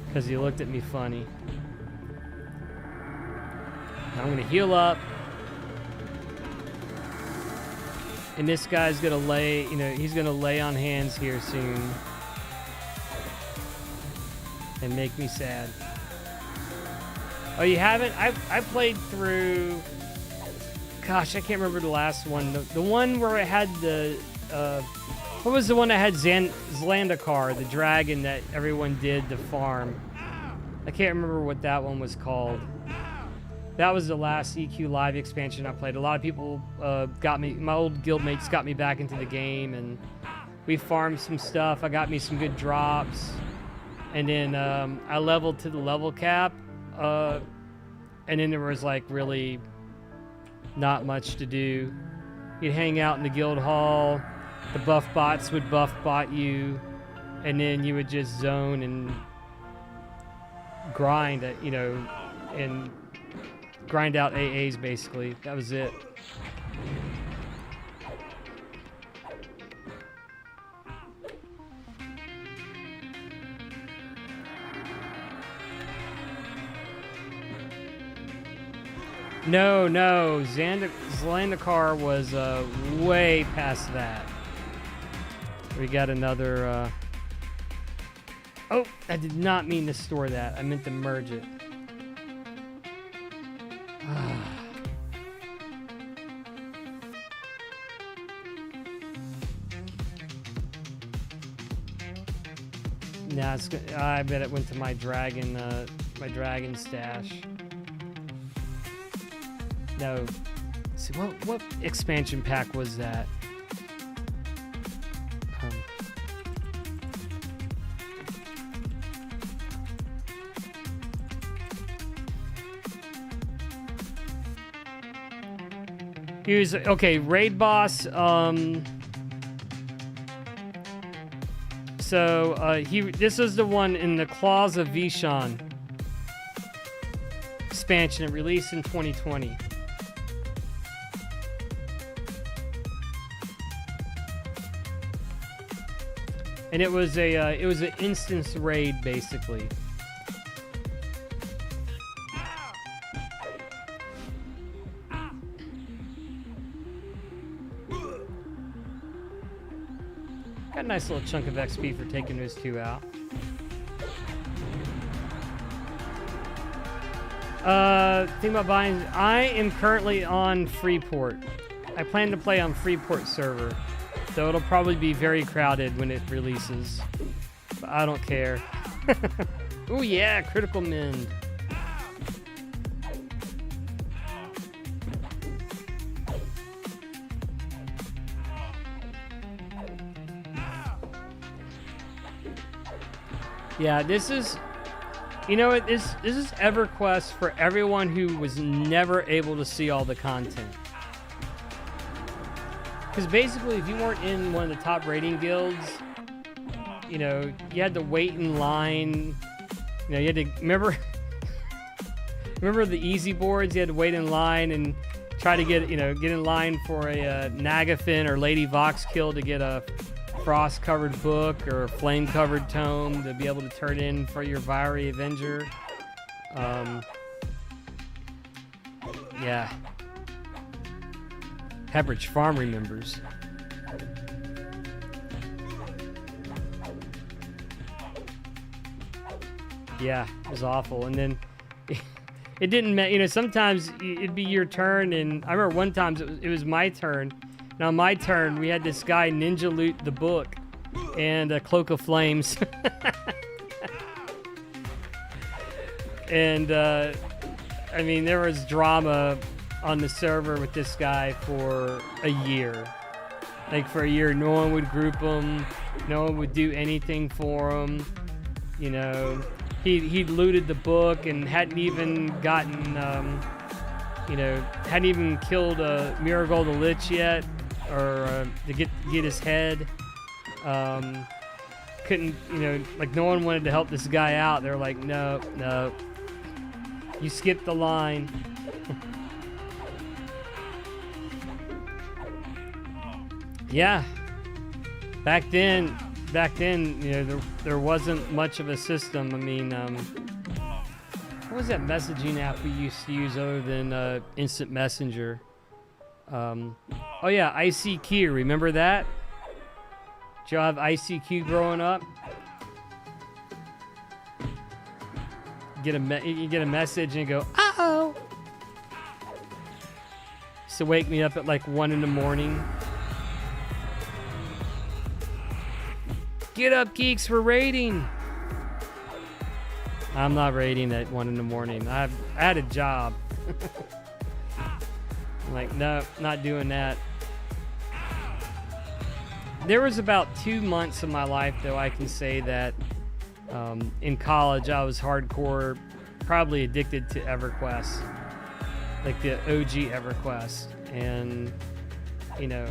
Because he looked at me funny. Now I'm gonna heal up. And this guy's gonna lay, you know, he's gonna lay on hands here soon. And make me sad. Oh, you haven't? I played through... Gosh, I can't remember the last one. The one where it had the... what was the one that had Zlandakar, the dragon that everyone did to farm? I can't remember what that one was called. That was the last EQ Live expansion I played. A lot of people got me... My old guildmates got me back into the game, and we farmed some stuff. I got me some good drops. And then I leveled to the level cap. And then there was like really not much to do. You'd hang out in the guild hall, the buff bots would buff bot you, and then you would just zone and grind it, you know, and grind out AAs basically. That was it. No, Zlandakar was way past that. We got another Oh, I did not mean to store that. I meant to merge it. Nah, I bet it went to my dragon stash. No. Let's see, what expansion pack was that? Here's okay, raid boss. This is the one in the Claws of Vishan expansion. It released in 2020. And it was an instance raid basically. Got a nice little chunk of XP for taking those two out. Think about buying. I am currently on Freeport. I plan to play on Freeport server, so it'll probably be very crowded when it releases. But I don't care. Oh yeah, critical mend. Yeah, this is, you know what, this is EverQuest for everyone who was never able to see all the content. Because basically, if you weren't in one of the top raiding guilds, you know, you had to wait in line. You know, you had to, remember the easy boards? You had to wait in line and try to get in line for a Nagafin or Lady Vox kill to get a frost-covered book or a flame-covered tome to be able to turn in for your Viry Avenger. Yeah. Pepperidge Farm remembers. Yeah, it was awful. And then it didn't, you know, sometimes it'd be your turn, and I remember one time it was my turn. And on my turn, we had this guy ninja loot the book and a Cloak of Flames. And, I mean, there was drama on the server with this guy for a year. Like, for a year, no one would group him. No one would do anything for him. You know, he'd looted the book and hadn't even gotten, you know, hadn't even killed Miragold the Lich yet, or to get his head. Couldn't, you know, like, no one wanted to help this guy out. They're like, no, you skipped the line. Yeah, back then, you know, there wasn't much of a system. I mean, what was that messaging app we used to use other than Instant Messenger? Oh yeah, ICQ. Remember that? Did y'all have ICQ growing up? You get a message and you go, uh-oh. So wake me up at like 1 in the morning. Get up, geeks, we're raiding. I'm not raiding at 1 in the morning. I had a job. I'm like, no, not doing that. There was about 2 months of my life, though, I can say that in college I was hardcore, probably addicted to EverQuest, like the OG EverQuest. And, you know,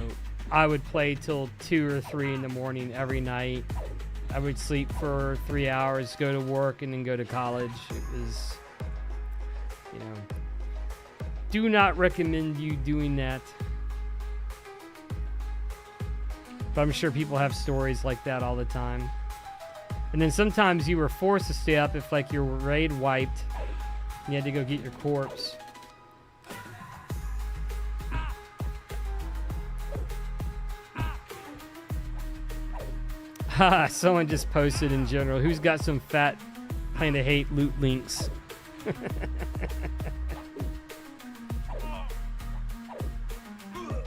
I would play till 2 or 3 in the morning every night. I would sleep for 3 hours, go to work, and then go to college. It was, you know, do not recommend you doing that. But I'm sure people have stories like that all the time. And then sometimes you were forced to stay up if, like, your raid wiped and you had to go get your corpse. Ha! Someone just posted in general. Who's got some fat, kind of hate loot links?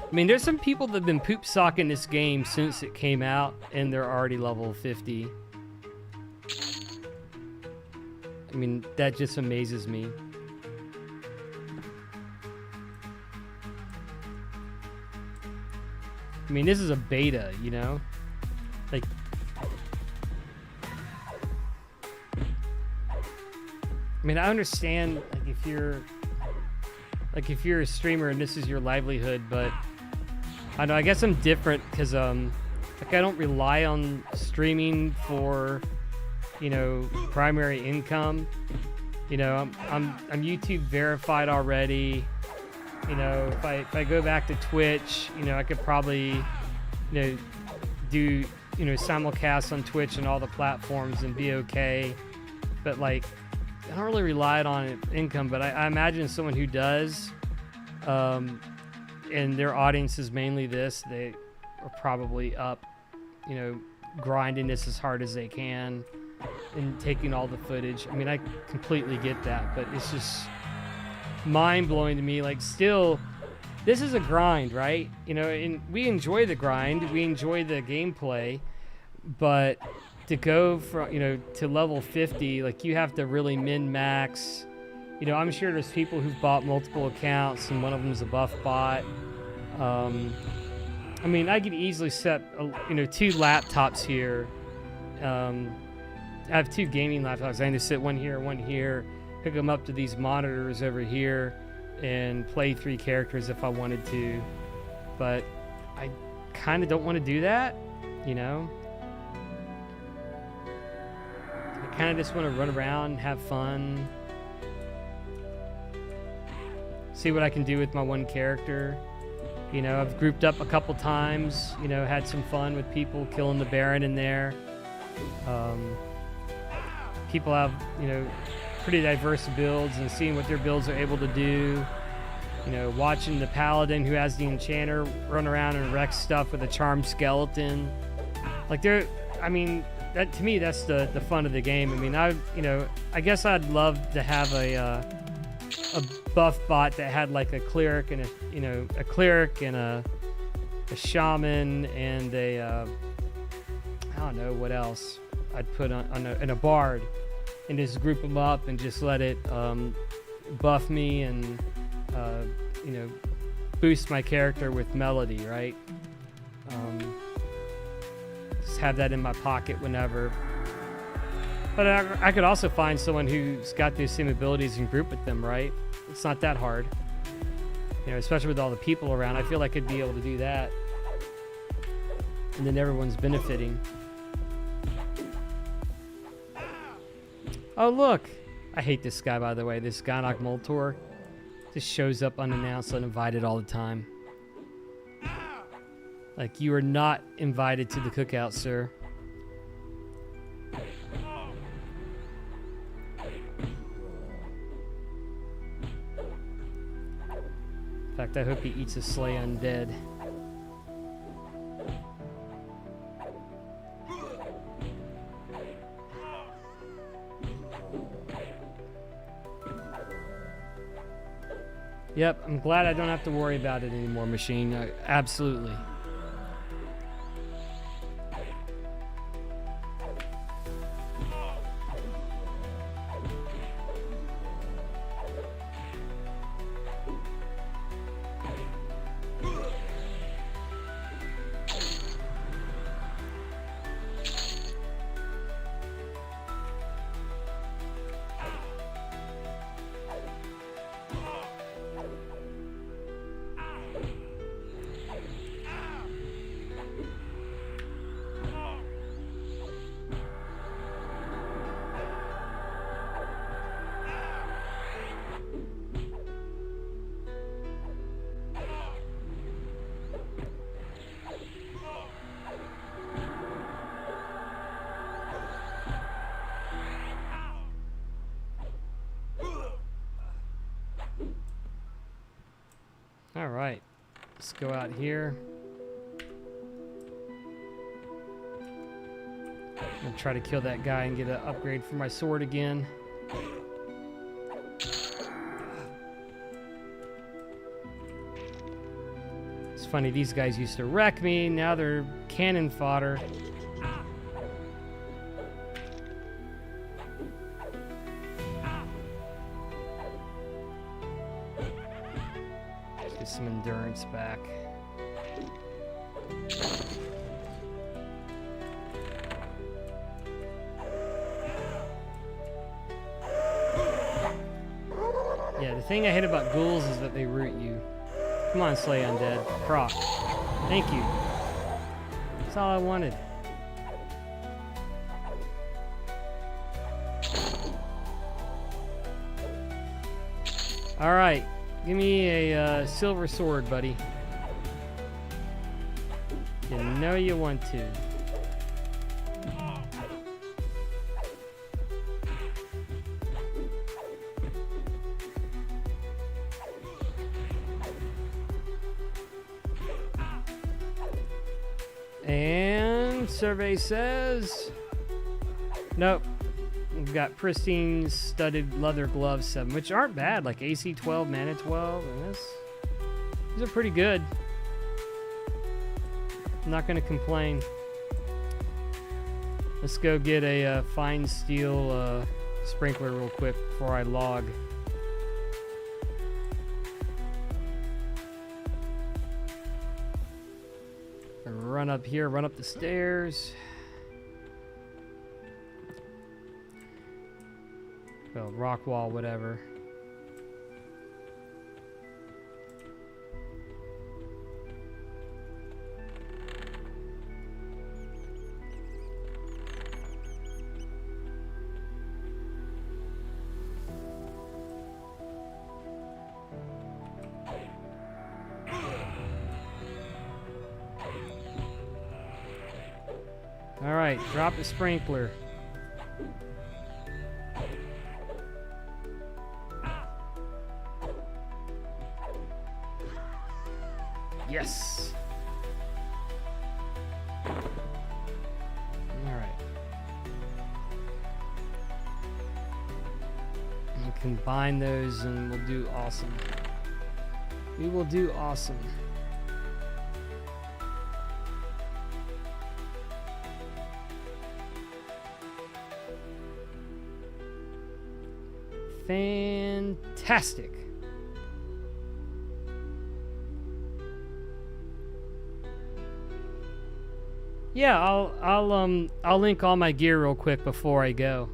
I mean, there's some people that have been poop socking this game since it came out, and they're already level 50. I mean, that just amazes me. I mean, this is a beta, you know? Like, I mean, I understand, like, if you're a streamer and this is your livelihood, but I know, I guess I'm different because, like, I don't rely on streaming for, you know, primary income. You know, I'm YouTube verified already. You know, if I go back to Twitch, you know, I could probably, you know, do, you know, simulcast on Twitch and all the platforms and be okay. But, like, I don't really rely on income, but I imagine someone who does, and their audience is mainly this, they are probably up, you know, grinding this as hard as they can and taking all the footage. I mean, I completely get that, but it's just mind-blowing to me. Like, still, this is a grind, right? You know, and we enjoy the grind, we enjoy the gameplay, but to go from, you know, to level 50, like, you have to really min-max. You know, I'm sure there's people who've bought multiple accounts and one of them is a buff bot. I mean, I could easily set, you know, 2 laptops here. I have 2 gaming laptops. I need to sit one here, hook them up to these monitors over here, and play 3 characters if I wanted to. But I kind of don't want to do that, you know? I kind of just want to run around, have fun, see what I can do with my one character. You know, I've grouped up a couple times, you know, had some fun with people, killing the Baron in there. People have, you know, pretty diverse builds, and seeing what their builds are able to do. You know, watching the Paladin who has the Enchanter run around and wreck stuff with a charmed skeleton. Like, I mean, that, to me, that's the fun of the game. I mean, you know, I guess I'd love to have a buff bot that had like a cleric and a shaman and I don't know what else I'd put on a bard, and just group them up and just let it buff me and you know, boost my character with melody, right? Just have that in my pocket whenever. But I could also find someone who's got those same abilities and group with them, right? It's not that hard. You know, especially with all the people around, I feel like I'd be able to do that. And then everyone's benefiting. Oh, look! I hate this guy, by the way. This Gynok Moltor just shows up unannounced, uninvited all the time. Like, you are not invited to the cookout, sir. In fact, I hope he eats a slay undead. Yep, I'm glad I don't have to worry about it anymore, Machine. Absolutely. All right, let's go out here. gonna try to kill that guy and get an upgrade for my sword again. It's funny, these guys used to wreck me, now they're cannon fodder. Let's get some endurance back. Yeah, the thing I hate about ghouls is that they root you. Come on, Slay Undead. Proc. Thank you. That's all I wanted. Alright. Give me a silver sword, buddy. You know you want to. And survey says nope. We've got pristine studded leather gloves 7, which aren't bad, like AC 12, mana 12, and these are pretty good. I'm not gonna complain. Let's go get a fine steel sprinkler real quick before I log. Run up here, run up the stairs. Well, rock wall, whatever. All right, drop the sprinkler. Yes. All right. We'll combine those and we'll do awesome. We will do awesome. Fantastic. Yeah, I'll link all my gear real quick before I go.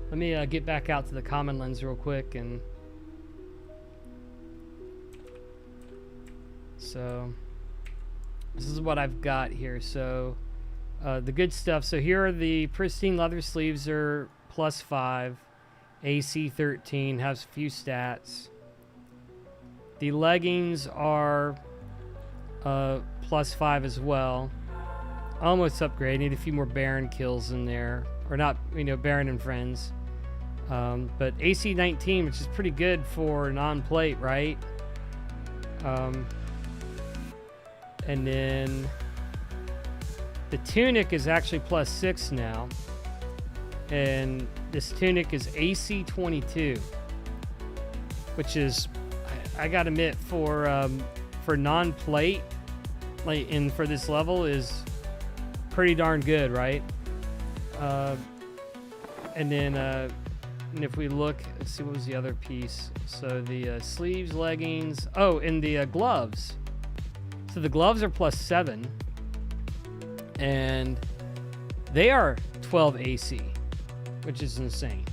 Let me get back out to the common lens real quick, and so this is what I've got here. So the good stuff. So here are the pristine leather sleeves are +5. AC 13, has a few stats. The leggings are +5 as well. Almost upgrade. Need a few more Baron kills in there, or not, Baron and friends. But AC 19, which is pretty good for non-plate, right? And then the tunic is actually +6 now. And this tunic is AC 22, which is, I gotta admit, for non-plate, like for this level, is pretty darn good, right? And then and if we look, let's see, what was the other piece? So the sleeves, leggings, and the gloves. So the gloves are +7, and they are 12 AC. Which is insane.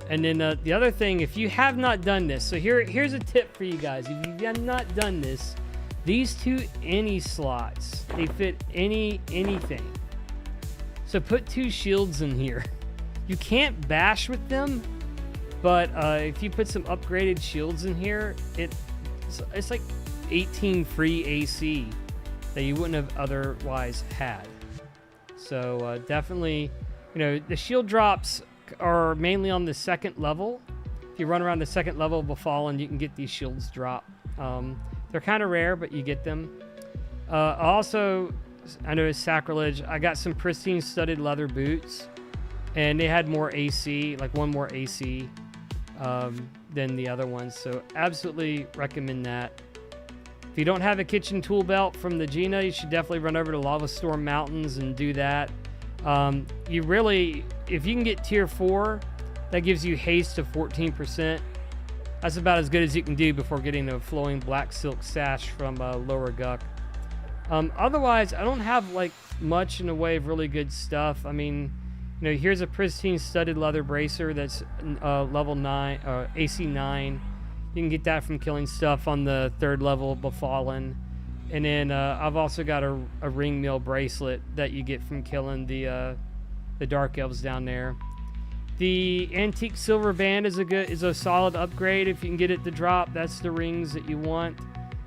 And then the other thing, if you have not done this, so here's a tip for you guys. If you have not done this, these two any slots, they fit anything. So put 2 shields in here. You can't bash with them, but if you put some upgraded shields in here, it's like 18 free AC that you wouldn't have otherwise had. So definitely. The shield drops are mainly on the 2nd level. If you run around the 2nd level of a fallen, you can get these shields drop. They're kind of rare, but you get them. Also, I know it's sacrilege. I got some pristine studded leather boots, and they had more AC, like one more AC than the other ones. So absolutely recommend that. If you don't have a kitchen tool belt from the Gina, you should definitely run over to Lava Storm Mountains and do that. You really, if you can get tier 4, that gives you haste of 14%. That's about as good as you can do before getting a flowing black silk sash from Lower Guck. Otherwise, I don't have like much in the way of really good stuff. I mean, you know, here's a pristine studded leather bracer that's level 9, AC 9. You can get that from killing stuff on the 3rd level of Befallen. And then I've also got a ring mill bracelet that you get from killing the Dark Elves down there. The antique silver band is a solid upgrade if you can get it to drop. That's the rings that you want.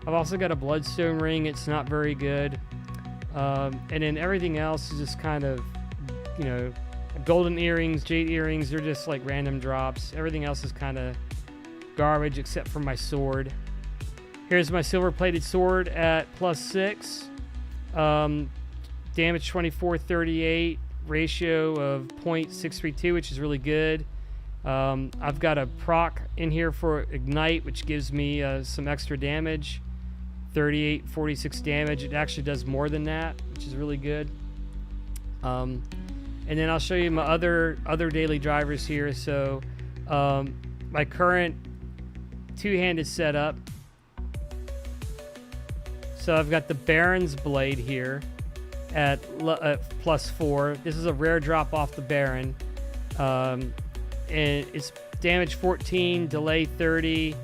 I've also got a bloodstone ring. It's not very good. And then everything else is just kind of, you know, golden earrings, jade earrings. They're just like random drops. Everything else is kind of garbage except for my sword. Here's my silver plated sword at +6. Damage 2438. Ratio of 0.632, which is really good. I've got a proc in here for ignite, which gives me some extra damage. 46 damage. It actually does more than that, which is really good. And then I'll show you my other daily drivers here. So my current two-handed setup. So I've got the Baron's Blade here at +4. This is a rare drop off the Baron. And it's damage 14, delay 30.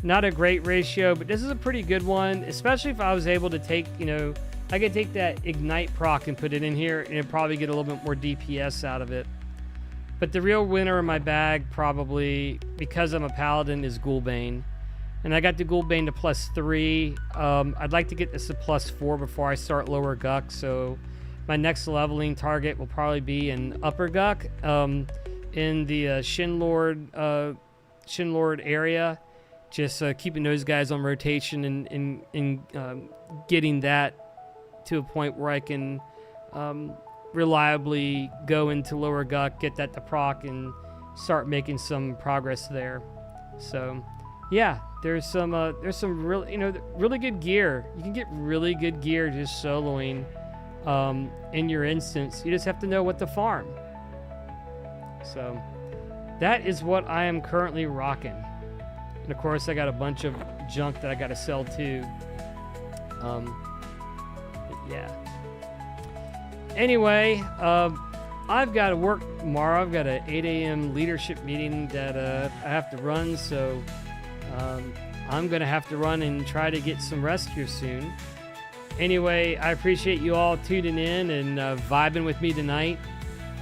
Not a great ratio, but this is a pretty good one, especially if I was able to take, you know, I could take that ignite proc and put it in here and it'd probably get a little bit more DPS out of it. But the real winner in my bag, probably, because I'm a Paladin, is Ghoulbane. And I got the Ghoulbane to +3. I'd like to get this to +4 before I start Lower Guck. So my next leveling target will probably be in Upper Guck, in the Shinlord area. Just keeping those guys on rotation and getting that to a point where I can reliably go into Lower Guck, get that to proc, and start making some progress there. So yeah, there's some really, you know, really good gear. You can get really good gear just soloing in your instance. You just have to know what to farm. So that is what I am currently rocking. And of course I got a bunch of junk that I got to sell too. Yeah. Anyway, I've got to work tomorrow. I've got an 8 a.m. leadership meeting that I have to run, so I'm going to have to run and try to get some rest here soon. Anyway, I appreciate you all tuning in and vibing with me tonight.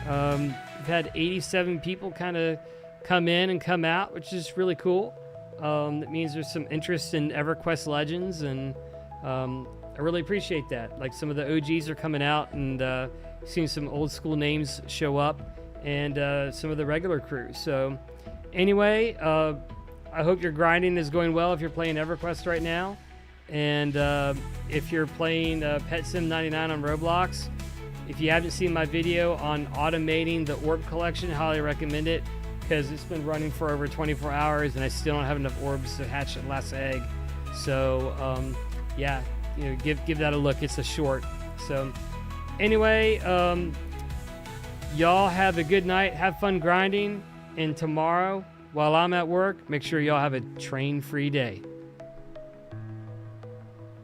We've had 87 people kind of come in and come out, which is really cool. That means there's some interest in Everquest Legends, and I really appreciate that. Like, some of the OGs are coming out, and seeing some old school names show up, and some of the regular crews. So anyway, I hope your grinding is going well if you're playing Everquest right now. And if you're playing Pet Sim 99 on Roblox, if you haven't seen my video on automating the orb collection, highly recommend it, because it's been running for over 24 hours and I still don't have enough orbs to hatch the last egg. So yeah, you know, give that a look. It's a short. So anyway, y'all have a good night, have fun grinding, and tomorrow while I'm at work, make sure y'all have a train-free day.